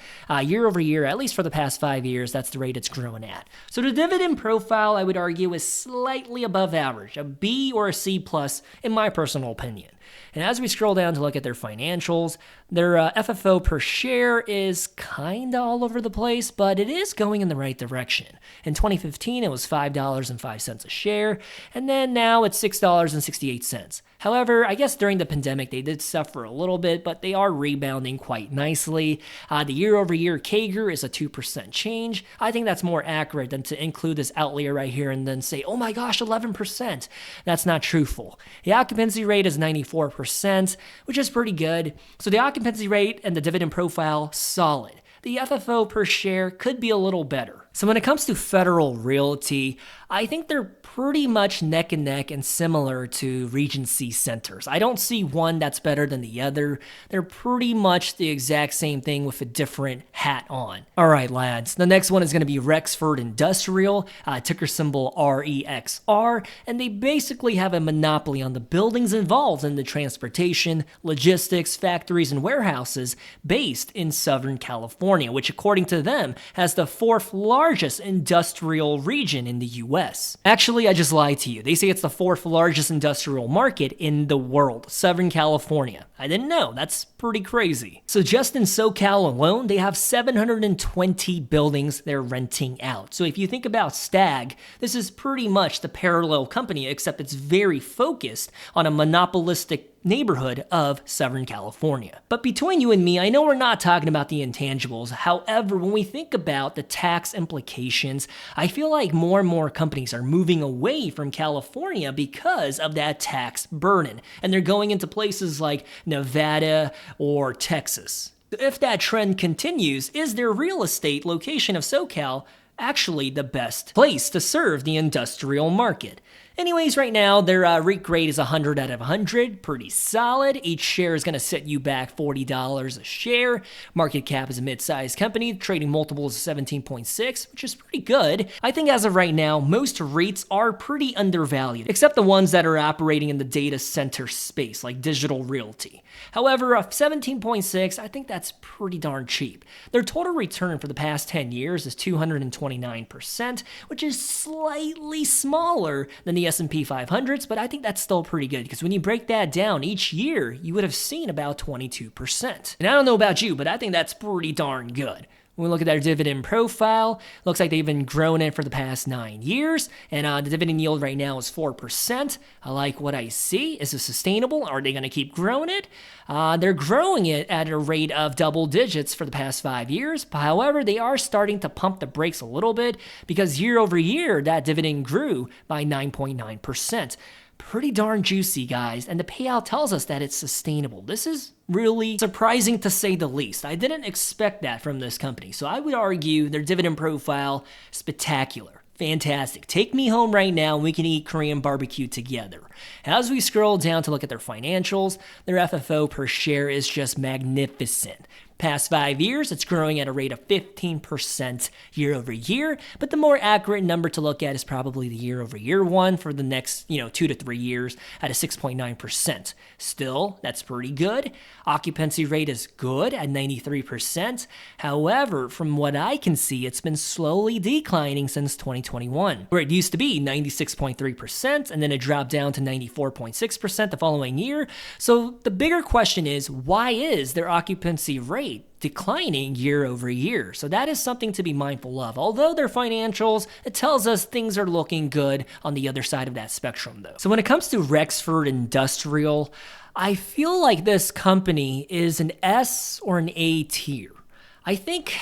A: year over year, at least for the past 5 years. That's the rate it's growing at. So the dividend profile, I would argue, is slightly above average, a B or a C plus in my personal opinion. And as we scroll down to look at their financials, their FFO per share is kind of all over the place, but it is going in the right direction. In 2015, it was $5.05 a share, and then now it's $6.68. However, I guess during the pandemic, they did suffer a little bit, but they are rebounding quite nicely. The year-over-year CAGR is a 2% change. I think that's more accurate than to include this outlier right here and then say, oh my gosh, 11%. That's not truthful. The occupancy rate is 94%, which is pretty good. So the occupancy rate and the dividend profile, solid. The FFO per share could be a little better. So when it comes to Federal Realty, I think they're pretty much neck and neck and similar to Regency Centers. I don't see one that's better than the other. They're pretty much the exact same thing with a different hat on. All right, lads. The next one is going to be Rexford Industrial, ticker symbol REXR, and they basically have a monopoly on the buildings involved in the transportation, logistics, factories, and warehouses based in Southern California, which according to them has the fourth largest industrial region in the US. Actually, I just lied to you. They say it's the fourth largest industrial market in the world, Southern California. I didn't know. That's pretty crazy. So just in SoCal alone, they have 720 buildings they're renting out. So if you think about Stag, this is pretty much the parallel company, except it's very focused on a monopolistic neighborhood of Southern California. But between you and me, I know we're not talking about the intangibles. However, when we think about the tax implications, I feel like more and more companies are moving away from California because of that tax burden. And they're going into places like Nevada or Texas. If that trend continues, is their real estate location of SoCal actually the best place to serve the industrial market? Anyways, right now, their REIT grade is 100 out of 100, pretty solid. Each share is going to set you back $40 a share. Market cap is a mid-sized company. Trading multiple is 17.6, which is pretty good. I think as of right now, most REITs are pretty undervalued, except the ones that are operating in the data center space, like Digital Realty. However, 17.6, I think that's pretty darn cheap. Their total return for the past 10 years is 229%, which is slightly smaller than the S&P 500s, but I think that's still pretty good because when you break that down each year, you would have seen about 22%. And I don't know about you, but I think that's pretty darn good. When we look at their dividend profile, looks like they've been growing it for the past 9 years, and the dividend yield right now is 4%. I like what I see. Is it sustainable? Are they going to keep growing it? They're growing it at a rate of double digits for the past 5 years. However, they are starting to pump the brakes a little bit because year over year, that dividend grew by 9.9%. Pretty darn juicy, guys, and the payout tells us that it's sustainable. This is really surprising to say the least. I didn't expect that from this company, so I would argue their dividend profile, spectacular. Fantastic. Take me home right now and we can eat Korean barbecue together. As we scroll down to look at their financials, their FFO per share is just magnificent. Past 5 years, it's growing at a rate of 15% year over year, but the more accurate number to look at is probably the year over year one for the next, 2 to 3 years at a 6.9%. Still, that's pretty good. Occupancy rate is good at 93%. However, from what I can see, it's been slowly declining since 2021, where it used to be 96.3%, and then it dropped down to 94.6% the following year. So the bigger question is, why is their occupancy rate declining year over year? So that is something to be mindful of. Although their financials, it tells us things are looking good on the other side of that spectrum though. So when it comes to Rexford Industrial, I feel like this company is an S or an A tier. I think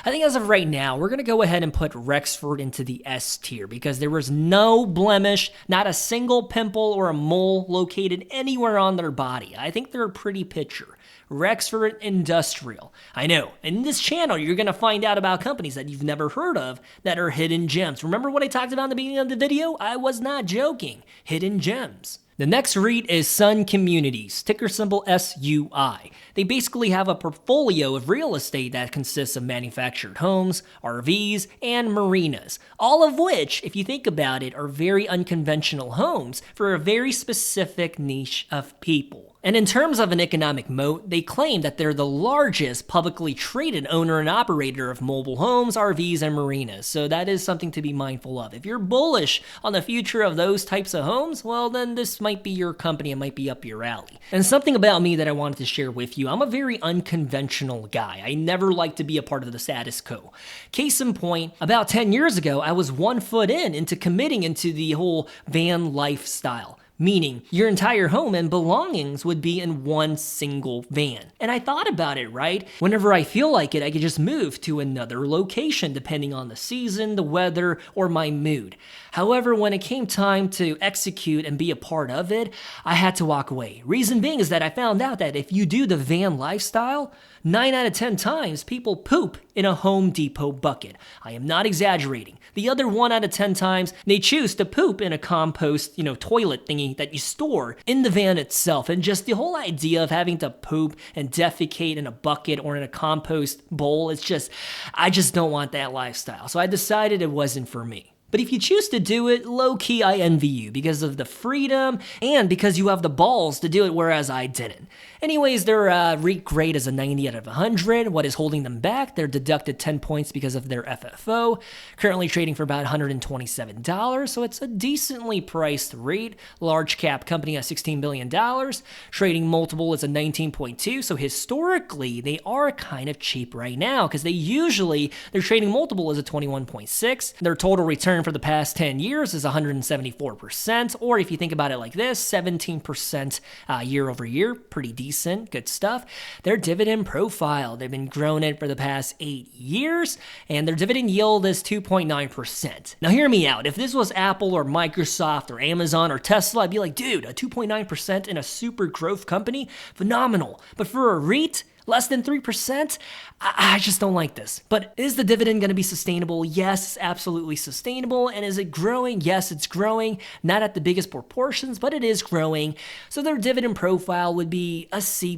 A: as of right now, we're going to go ahead and put Rexford into the S tier because there was no blemish, not a single pimple or a mole located anywhere on their body. I think they're a pretty picture. Rexford Industrial. I know, in this channel, you're going to find out about companies that you've never heard of that are hidden gems. Remember what I talked about in the beginning of the video? I was not joking. Hidden gems. The next REIT is Sun Communities, ticker symbol SUI. They basically have a portfolio of real estate that consists of manufactured homes, RVs, and marinas, all of which, if you think about it, are very unconventional homes for a very specific niche of people. And in terms of an economic moat, they claim that they're the largest publicly traded owner and operator of mobile homes, RVs, and marinas. So that is something to be mindful of. If you're bullish on the future of those types of homes, well, then this might be your company. It might be up your alley. And something about me that I wanted to share with you, I'm a very unconventional guy. I never like to be a part of the status quo. Case in point, about 10 years ago, I was 1 foot into committing into the whole van lifestyle. Meaning, your entire home and belongings would be in one single van. And I thought about it, right? Whenever I feel like it, I could just move to another location depending on the season, the weather, or my mood. However, when it came time to execute and be a part of it, I had to walk away. Reason being is that I found out that if you do the van lifestyle, 9 out of 10 times people poop in a Home Depot bucket. I am not exaggerating. The other 1 out of 10 times, they choose to poop in a compost, toilet thingy that you store in the van itself. And just the whole idea of having to poop and defecate in a bucket or in a compost bowl, I just don't want that lifestyle. So I decided it wasn't for me. But if you choose to do it, low-key I envy you because of the freedom and because you have the balls to do it, whereas I didn't. Anyways, their REIT grade is a 90 out of 100. What is holding them back? They're deducted 10 points because of their FFO. Currently trading for about $127, so it's a decently priced REIT. Large cap company at $16 billion. Trading multiple is a 19.2, so historically, they are kind of cheap right now because their trading multiple is a 21.6. Their total return for the past 10 years is 174%, or if you think about it like this, 17% year over year, pretty decent, good stuff. Their dividend profile, they've been growing it for the past 8 years, and their dividend yield is 2.9%. Now hear me out, if this was Apple or Microsoft or Amazon or Tesla, I'd be like, dude, a 2.9% in a super growth company, phenomenal. But for a REIT, less than 3%? I just don't like this. But is the dividend going to be sustainable? Yes, it's absolutely sustainable. And is it growing? Yes, it's growing. Not at the biggest proportions, but it is growing. So their dividend profile would be a C+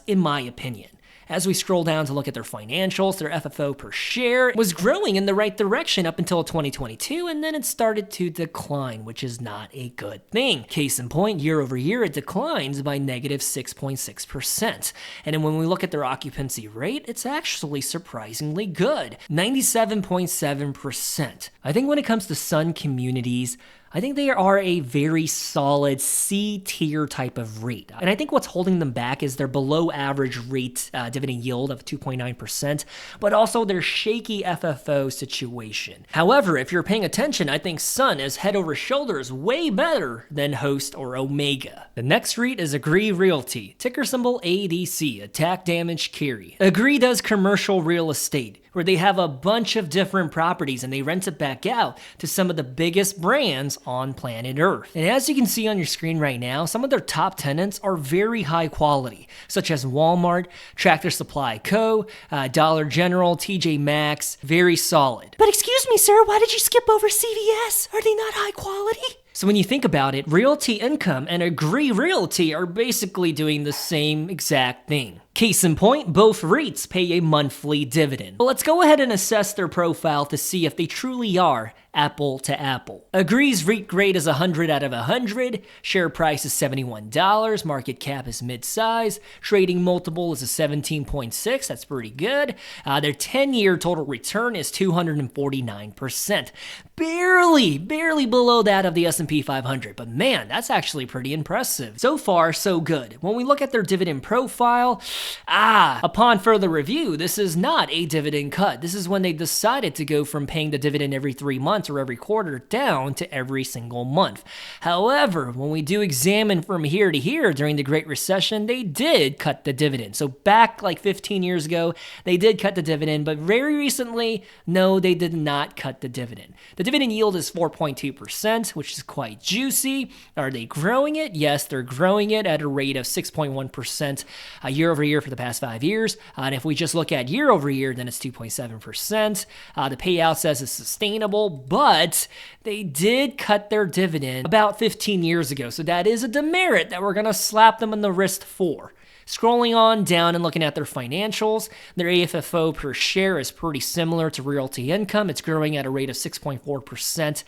A: in my opinion. As we scroll down to look at their financials, their FFO per share was growing in the right direction up until 2022, and then it started to decline, which is not a good thing. Case in point, year over year, it declines by negative 6.6%. And then when we look at their occupancy rate, it's actually surprisingly good, 97.7%. I think when it comes to Sun Communities, I think they are a very solid C-tier type of REIT. And I think what's holding them back is their below average REIT dividend yield of 2.9%, but also their shaky FFO situation. However, if you're paying attention, I think Sun is head over shoulders way better than Host or Omega. The next REIT is Agree Realty, ticker symbol ADC, attack damage carry. Agree does commercial real estate, where they have a bunch of different properties and they rent it back out to some of the biggest brands on planet Earth. And as you can see on your screen right now, some of their top tenants are very high quality, such as Walmart, Tractor Supply Co., Dollar General, TJ Maxx, very solid. But excuse me, sir, why did you skip over CVS? Are they not high quality? So when you think about it, Realty Income and Agree Realty are basically doing the same exact thing. Case in point, both REITs pay a monthly dividend. But let's go ahead and assess their profile to see if they truly are apple to apple. Agree's REIT grade is 100 out of 100, share price is $71, market cap is mid-size, trading multiple is a 17.6, that's pretty good. Their 10-year total return is 249%. Barely below that of the S&P 500, but man, that's actually pretty impressive. So far, so good. When we look at their dividend profile, upon further review, this is not a dividend cut. This is when they decided to go from paying the dividend every 3 months or every quarter down to every single month. However, when we do examine from here to here during the Great Recession, they did cut the dividend. So back like 15 years ago, they did cut the dividend, but very recently, no, they did not cut the dividend. The dividend yield is 4.2%, which is quite juicy. Are they growing it? Yes, they're growing it at a rate of 6.1% year over year for the past 5 years. And if we just look at year over year, then it's 2.7%. The payout says it's sustainable, but they did cut their dividend about 15 years ago. So that is a demerit that we're going to slap them on the wrist for. Scrolling on down and looking at their financials, their AFFO per share is pretty similar to Realty Income. It's growing at a rate of 6.4%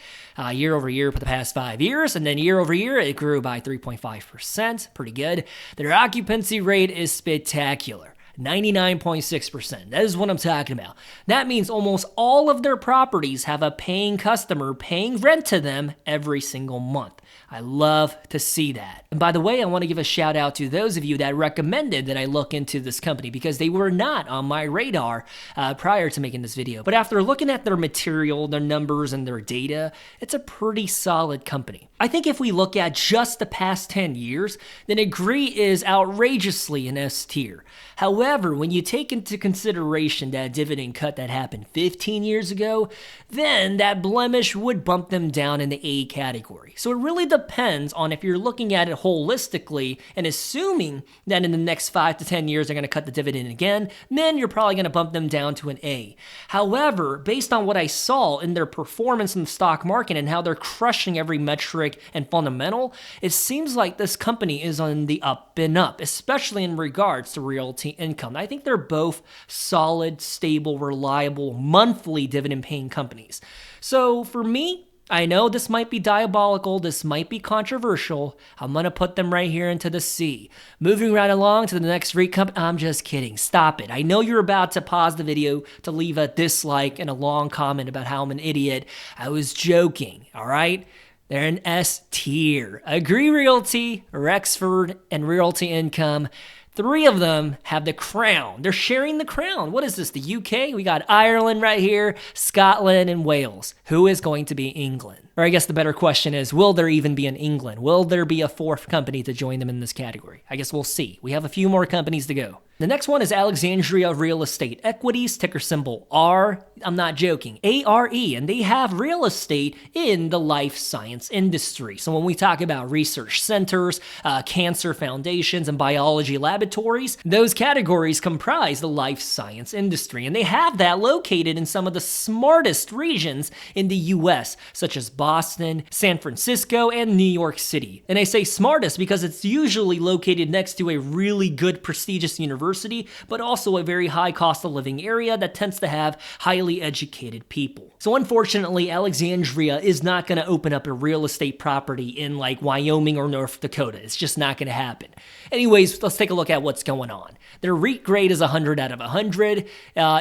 A: year over year for the past 5 years. And then year over year, it grew by 3.5%. Pretty good. Their occupancy rate is spectacular. 99.6%. That is what I'm talking about. That means almost all of their properties have a paying customer paying rent to them every single month. I love to see that. And by the way, I want to give a shout out to those of you that recommended that I look into this company because they were not on my radar prior to making this video. But after looking at their material, their numbers, and their data, it's a pretty solid company. I think if we look at just the past 10 years, then Agree is outrageously an S tier. However, when you take into consideration that dividend cut that happened 15 years ago, then that blemish would bump them down in the A category. So it really depends on if you're looking at it holistically and assuming that in the next 5 to 10 years they're going to cut the dividend again, then you're probably going to bump them down to an A. However, based on what I saw in their performance in the stock market and how they're crushing every metric and fundamental, it seems like this company is on the up and up, especially in regards to Realty Income. I think they're both solid, stable, reliable, monthly dividend-paying companies. So for me, I know this might be diabolical, this might be controversial. I'm going to put them right here into the C. Moving right along to the next REIT company. I'm just kidding. Stop it. I know you're about to pause the video to leave a dislike and a long comment about how I'm an idiot. I was joking, all right? They're an S tier. Agree Realty, REXR, and Realty Income. 3 of them have the crown. They're sharing the crown. What is this, the UK? We got Ireland right here, Scotland, and Wales. Who is going to be England? Or I guess the better question is, will there even be an England? Will there be a 4th company to join them in this category? I guess we'll see. We have a few more companies to go. The next one is Alexandria Real Estate Equities, ticker symbol R. I'm not joking, ARE, and they have real estate in the life science industry. So when we talk about research centers, cancer foundations, and biology laboratories, those categories comprise the life science industry, and they have that located in some of the smartest regions in the US, such as Boston, San Francisco, and New York City. And I say smartest because it's usually located next to a really good, prestigious university, but also a very high cost of living area that tends to have highly educated people. So unfortunately, Alexandria is not going to open up a real estate property in like Wyoming or North Dakota. It's just not going to happen. Anyways, let's take a look at what's going on. Their REIT grade is 100 out of 100.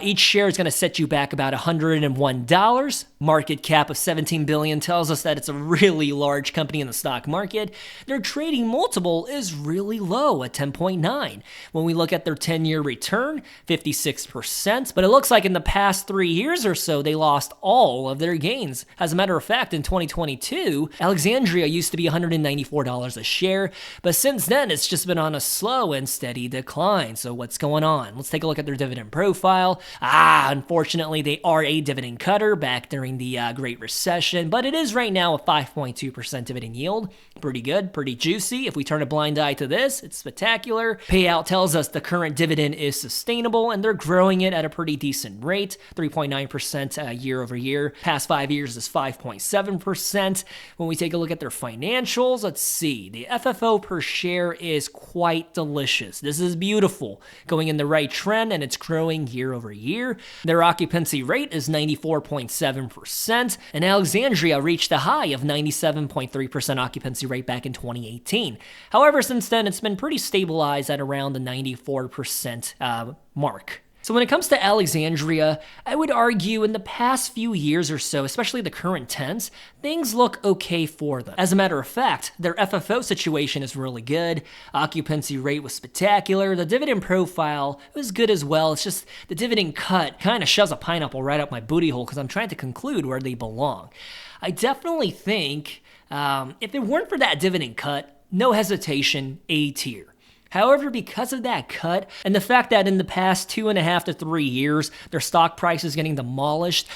A: Each share is going to set you back about $101. Market cap of $17 billion tells us that it's a really large company in the stock market. Their trading multiple is really low at 10.9. When we look at their 10-year return, 56%, but it looks like in the past 3 years or so, they lost all of their gains. As a matter of fact, in 2022, Alexandria used to be $194 a share, but since then, it's just been on a slow and steady decline. So what's going on? Let's take a look at their dividend profile. Unfortunately, they are a dividend cutter back during the Great Recession, but it is right now a 5.2% dividend yield. Pretty good, pretty juicy. If we turn a blind eye to this, it's spectacular. Payout tells us the current dividend is sustainable, and they're growing it at a pretty decent rate, 3.9% year over year. Past 5 years is 5.7%. When we take a look at their financials, let's see. The FFO per share is quite delicious. This is beautiful, going in the right trend, and it's growing year over year. Their occupancy rate is 94.7%, and Alexandria reached a high of 97.3% occupancy rate back in 2018. However, since then, it's been pretty stabilized at around the 94% mark. So when it comes to Alexandria, I would argue in the past few years or so, especially the current tense, things look okay for them. As a matter of fact, their FFO situation is really good. Occupancy rate was spectacular. The dividend profile was good as well. It's just the dividend cut kind of shoves a pineapple right up my booty hole because I'm trying to conclude where they belong. I definitely think if it weren't for that dividend cut, no hesitation, A tier. However, because of that cut and the fact that in the past 2.5 to 3 years, their stock price is getting demolished,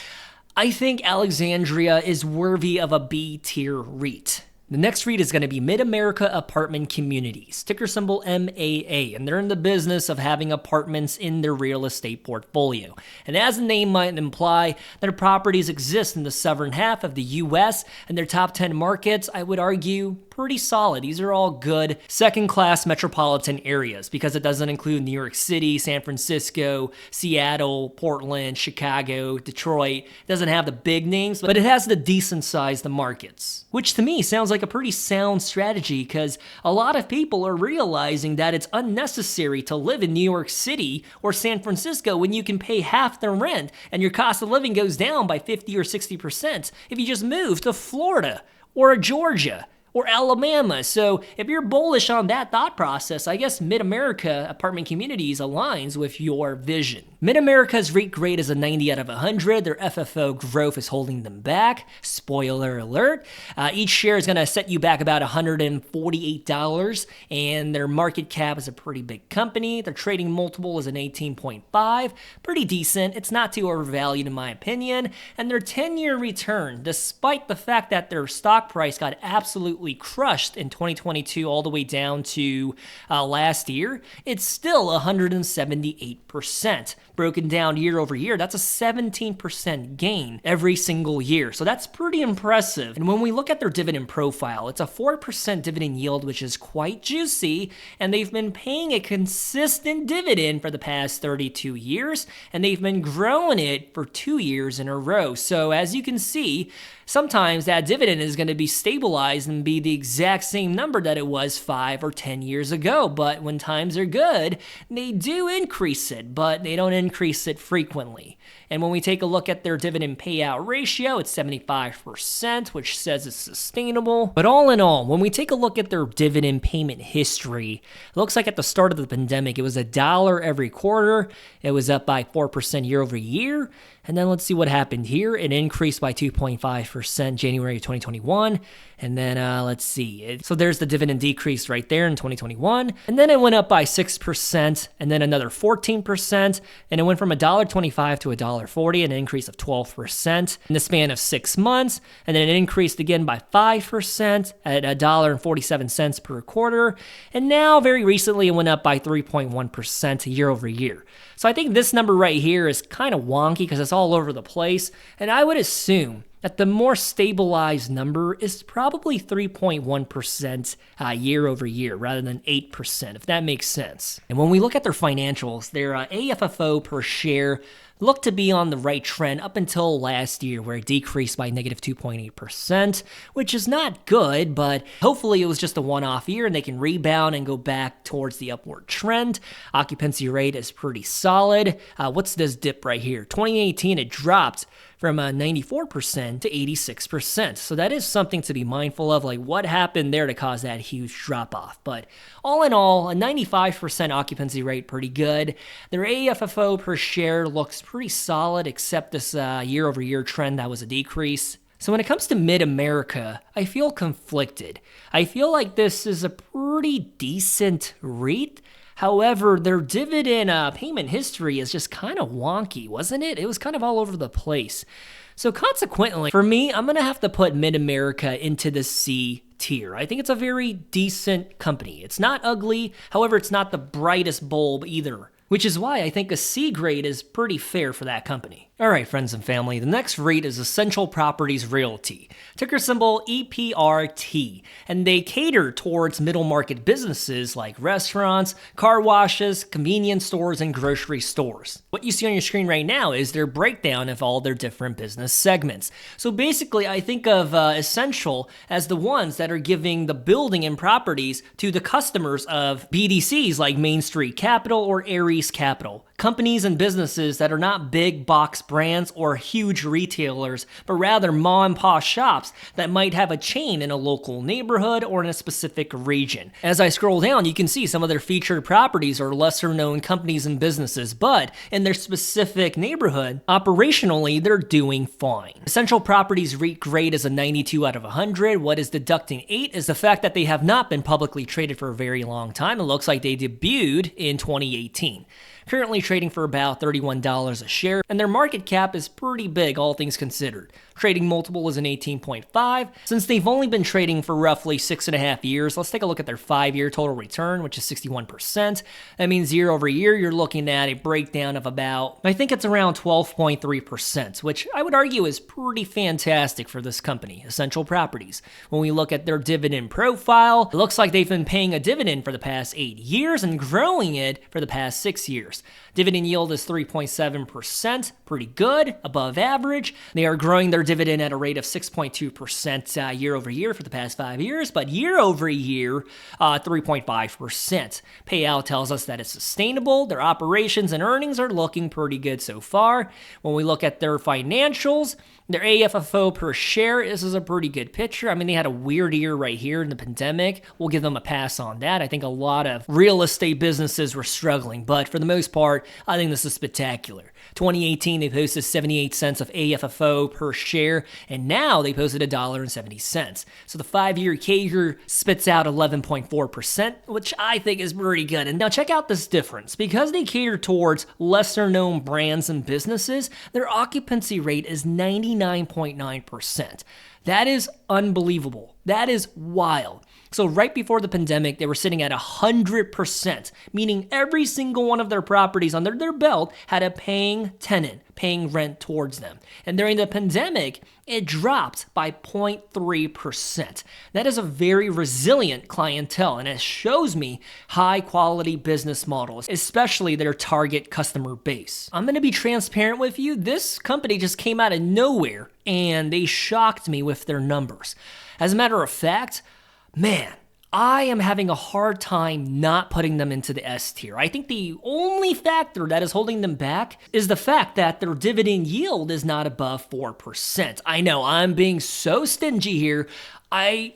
A: I think Alexandria is worthy of a B-tier REIT. The next REIT is going to be Mid-America Apartment Communities, ticker symbol MAA, and they're in the business of having apartments in their real estate portfolio. And as the name might imply, their properties exist in the southern half of the U.S., and their top 10 markets, I would argue, pretty solid. These are all good second-class metropolitan areas because it doesn't include New York City, San Francisco, Seattle, Portland, Chicago, Detroit. It doesn't have the big names, but it has the decent-sized markets, which to me sounds like a pretty sound strategy because a lot of people are realizing that it's unnecessary to live in New York City or San Francisco when you can pay half the rent and your cost of living goes down by 50 or 60% if you just move to Florida or Georgia or Alabama. So if you're bullish on that thought process, I guess Mid-America Apartment Communities aligns with your vision. Mid-America's REIT grade is a 90 out of 100. Their FFO growth is holding them back. Spoiler alert. Each share is going to set you back about $148, and their market cap is a pretty big company. Their trading multiple is an 18.5. Pretty decent. It's not too overvalued in my opinion. And their 10-year return, despite the fact that their stock price got absolutely crushed in 2022 all the way down to last year, it's still 178%. Broken down year over year, that's a 17% gain every single year. So that's pretty impressive. And when we look at their dividend profile, it's a 4% dividend yield, which is quite juicy. And they've been paying a consistent dividend for the past 32 years. And they've been growing it for 2 years in a row. So as you can see, sometimes that dividend is going to be stabilized and be the exact same number that it was 5 or 10 years ago. But when times are good, they do increase it, but they don't increase it frequently. And when we take a look at their dividend payout ratio, it's 75%, which says it's sustainable. But all in all, when we take a look at their dividend payment history, it looks like at the start of the pandemic, it was $1 every quarter. It was up by 4% year over year. And then let's see what happened here. It increased by 2.5% January of 2021. And then let's see. So there's the dividend decrease right there in 2021. And then it went up by 6% and then another 14%. And it went from $1.25 to $1.40, an increase of 12% in the span of 6 months. And then it increased again by 5% at $1.47 per quarter. And now very recently it went up by 3.1% year over year. So I think this number right here is kind of wonky because it's all over the place. And I would assume that the more stabilized number is probably 3.1% year over year rather than 8%, if that makes sense. And when we look at their financials, their AFFO per share looked to be on the right trend up until last year where it decreased by negative 2.8%, which is not good, but hopefully it was just a one-off year and they can rebound and go back towards the upward trend. Occupancy rate is pretty solid. What's this dip right here? 2018, it dropped from 94% to 86%. So that is something to be mindful of, like what happened there to cause that huge drop off. But all in all, a 95% occupancy rate, pretty good. Their AFFO per share looks pretty solid, except this year over year trend that was a decrease. So when it comes to Mid-America, I feel conflicted. I feel like this is a pretty decent REIT. However, their dividend payment history is just kind of wonky, wasn't it? It was kind of all over the place. So consequently, for me, I'm going to have to put Mid-America into the C tier. I think it's a very decent company. It's not ugly. However, it's not the brightest bulb either, which is why I think a C grade is pretty fair for that company. All right, friends and family, the next REIT is Essential Properties Realty, ticker symbol EPRT, and they cater towards middle market businesses like restaurants, car washes, convenience stores, and grocery stores. What you see on your screen right now is their breakdown of all their different business segments. So basically, I think of Essential as the ones that are giving the building and properties to the customers of BDCs like Main Street Capital or Ares Capital. Companies and businesses that are not big box brands or huge retailers, but rather mom and pop shops that might have a chain in a local neighborhood or in a specific region. As I scroll down, you can see some of their featured properties are lesser known companies and businesses, but in their specific neighborhood, operationally, they're doing fine. Essential Properties REIT grade is a 92 out of 100. What is deducting 8 is the fact that they have not been publicly traded for a very long time. It looks like they debuted in 2018. currently trading for about $31 a share, and their market cap is pretty big, all things considered. Trading multiple is an 18.5. Since they've only been trading for roughly 6.5 years, let's take a look at their 5-year total return, which is 61%. That means year over year, you're looking at a breakdown of about, I think it's around 12.3%, which I would argue is pretty fantastic for this company, Essential Properties. When we look at their dividend profile, it looks like they've been paying a dividend for the past 8 years and growing it for the past 6 years. Dividend yield is 3.7%, pretty good, above average. They are growing their dividend at a rate of 6.2% year over year for the past 5 years, but year over year, 3.5%. Payout tells us that it's sustainable. Their operations and earnings are looking pretty good so far. When we look at their financials, their AFFO per share, this is a pretty good picture. I mean, they had a weird year right here in the pandemic. We'll give them a pass on that. I think a lot of real estate businesses were struggling, but for the most part, I think this is spectacular. 2018, they posted 78 cents of AFFO per share, and now they posted $1.70. So the 5-year CAGR spits out 11.4%, which I think is pretty good. And now check out this difference. Because they cater towards lesser known brands and businesses, their occupancy rate is 99.9%. That is unbelievable. That is wild. So right before the pandemic, they were sitting at 100%, meaning every single one of their properties under their belt had a paying tenant, paying rent towards them. And during the pandemic, it dropped by 0.3%. That is a very resilient clientele, and it shows me high quality business models, especially their target customer base. I'm going to be transparent with you. This company just came out of nowhere, and they shocked me with their numbers. As a matter of fact, man, I am having a hard time not putting them into the S tier. I think the only factor that is holding them back is the fact that their dividend yield is not above 4%. I know, I'm being so stingy here. I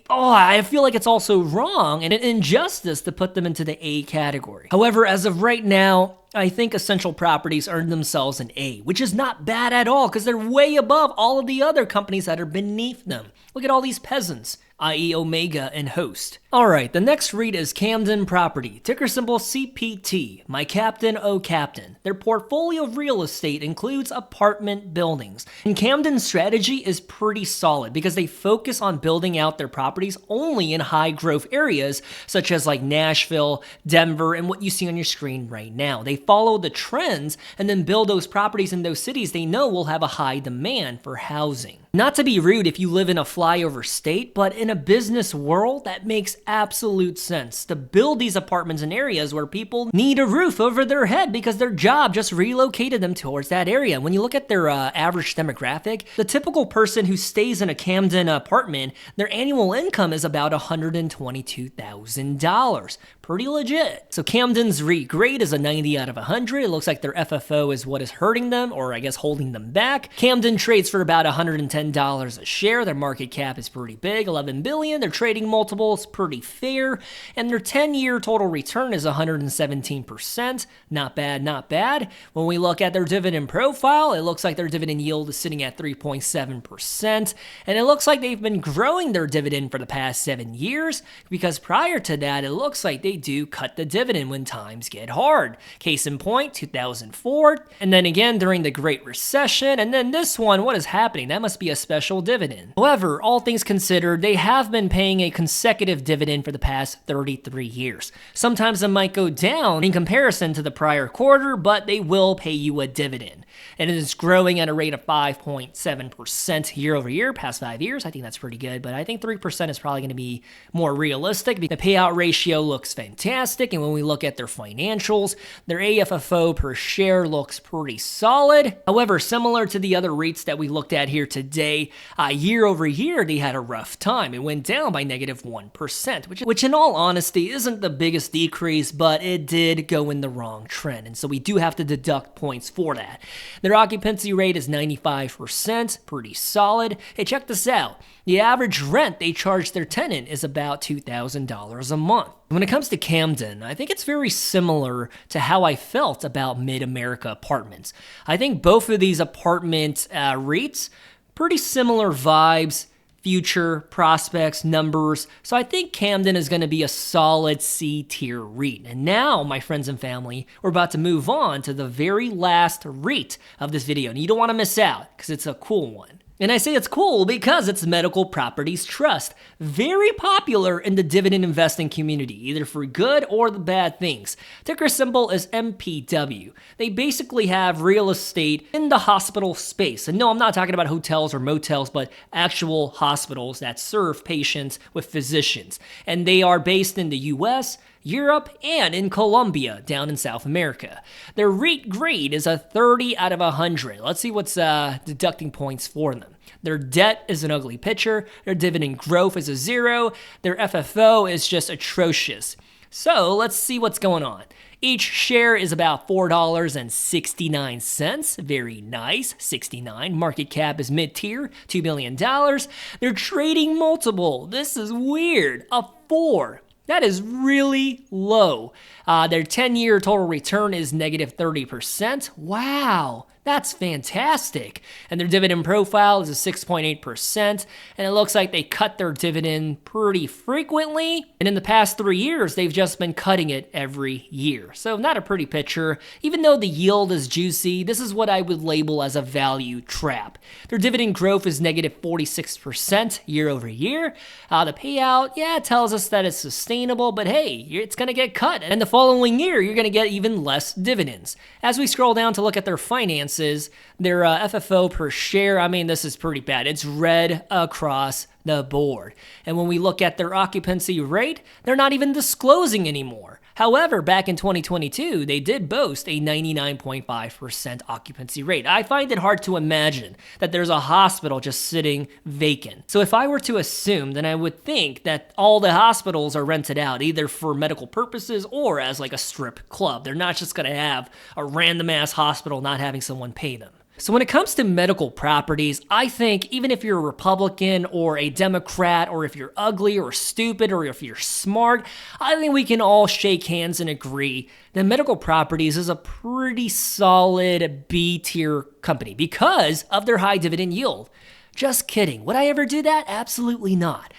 A: feel like it's also wrong and an injustice to put them into the A category. However, as of right now, I think Essential Properties earned themselves an A, which is not bad at all because they're way above all of the other companies that are beneath them. Look at all these peasants, i.e. Omega and Host. Alright, the next REIT is Camden Property, ticker symbol CPT, my captain, oh captain. Their portfolio of real estate includes apartment buildings. And Camden's strategy is pretty solid because they focus on building out their properties only in high growth areas such as like Nashville, Denver, and what you see on your screen right now. They follow the trends and then build those properties in those cities they know will have a high demand for housing. Not to be rude if you live in a flyover state, but in a business world, that makes absolute sense to build these apartments in areas where people need a roof over their head because their job just relocated them towards that area. When you look at their average demographic, the typical person who stays in a Camden apartment, their annual income is about $122,000. Pretty legit. So Camden's REIT grade is a 90 out of 100. It looks like their FFO is what is hurting them, or I guess holding them back. Camden trades for about $110 a share. Their market cap is pretty big, $11 billion. Their trading multiple is pretty fair, and their 10-year total return is 117%. Not bad, not bad. When we look at their dividend profile, it looks like their dividend yield is sitting at 3.7%, and it looks like they've been growing their dividend for the past 7 years, because prior to that, it looks like they do cut the dividend when times get hard. Case in point, 2004, and then again during the Great Recession, and then this one, what is happening? That must be a special dividend. However, all things considered, they have been paying a consecutive dividend for the past 33 years. Sometimes it might go down in comparison to the prior quarter, but they will pay you a dividend. And it is growing at a rate of 5.7% year over year, past 5 years. I think that's pretty good, but I think 3% is probably going to be more realistic. The payout ratio looks fantastic, and when we look at their financials, their AFFO per share looks pretty solid. However, similar to the other REITs that we looked at here today, year over year, they had a rough time. It went down by negative 1%, which in all honesty isn't the biggest decrease, but it did go in the wrong trend, and so we do have to deduct points for that. Their occupancy rate is 95%, pretty solid. Hey, check this out. The average rent they charge their tenant is about $2,000 a month. When it comes to Camden, I think it's very similar to how I felt about Mid-America Apartments. I think both of these apartment REITs, pretty similar vibes, future prospects, numbers. So I think Camden is going to be a solid C tier REIT. And now, my friends and family, we're about to move on to the very last REIT of this video. And you don't want to miss out because it's a cool one. And I say it's cool because it's Medical Properties Trust. Very popular in the dividend investing community, either for good or the bad things. Ticker symbol is MPW. They basically have real estate in the hospital space. And no, I'm not talking about hotels or motels, but actual hospitals that serve patients with physicians. And they are based in the US, Europe, and in Colombia, down in South America. Their REIT grade is a 30 out of 100. Let's see what's deducting points for them. Their debt is an ugly picture. Their dividend growth is a 0. Their FFO is just atrocious. So let's see what's going on. Each share is about $4.69. Very nice, 69. Market cap is mid-tier, $2 billion. Their trading multiple, this is weird, a 4. That is really low. Their 10-year total return is negative 30%. Wow, that's fantastic. And their dividend profile is a 6.8%. And it looks like they cut their dividend pretty frequently. And in the past 3 years, they've just been cutting it every year. So not a pretty picture. Even though the yield is juicy, this is what I would label as a value trap. Their dividend growth is negative 46% year over year. The payout, yeah, it tells us that it's sustainable, but hey, it's going to get cut. And the following year, you're going to get even less dividends. As we scroll down to look at their finances, their FFO per share, I mean, this is pretty bad. It's red across the board. And when we look at their occupancy rate, they're not even disclosing anymore. However, back in 2022, they did boast a 99.5% occupancy rate. I find it hard to imagine that there's a hospital just sitting vacant. So if I were to assume, then I would think that all the hospitals are rented out, either for medical purposes or as like a strip club. They're not just gonna have a random ass hospital not having someone pay them. So when it comes to medical properties, I think even if you're a Republican or a Democrat, or if you're ugly or stupid or if you're smart, I think we can all shake hands and agree that medical properties is a pretty solid B-tier company because of their high dividend yield. Just kidding. Would I ever do that? Absolutely not.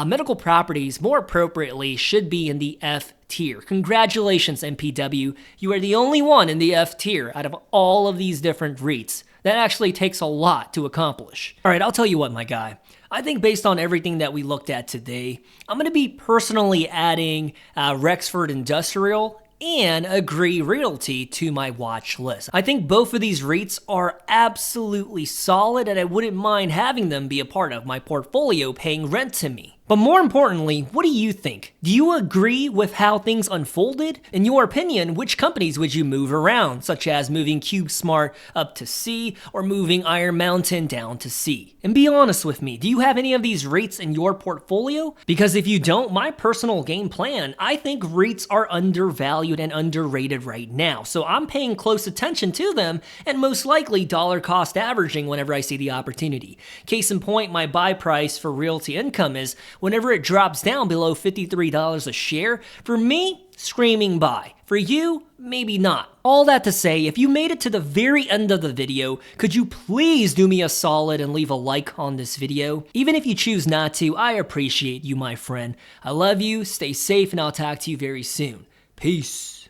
A: Medical properties, more appropriately, should be in the F tier. Congratulations, MPW. You are the only one in the F tier out of all of these different REITs. That actually takes a lot to accomplish. All right, I'll tell you what, my guy. I think based on everything that we looked at today, I'm going to be personally adding Rexford Industrial and Agree Realty to my watch list. I think both of these REITs are absolutely solid, and I wouldn't mind having them be a part of my portfolio paying rent to me. But more importantly, what do you think? Do you agree with how things unfolded? In your opinion, which companies would you move around, such as moving CubeSmart up to C or moving Iron Mountain down to C? And be honest with me, do you have any of these REITs in your portfolio? Because if you don't, my personal game plan, I think REITs are undervalued and underrated right now. So I'm paying close attention to them and most likely dollar cost averaging whenever I see the opportunity. Case in point, my buy price for Realty Income is whenever it drops down below $53 a share, for me, screaming buy. For you, maybe not. All that to say, if you made it to the very end of the video, could you please do me a solid and leave a like on this video? Even if you choose not to, I appreciate you, my friend. I love you, stay safe, and I'll talk to you very soon. Peace.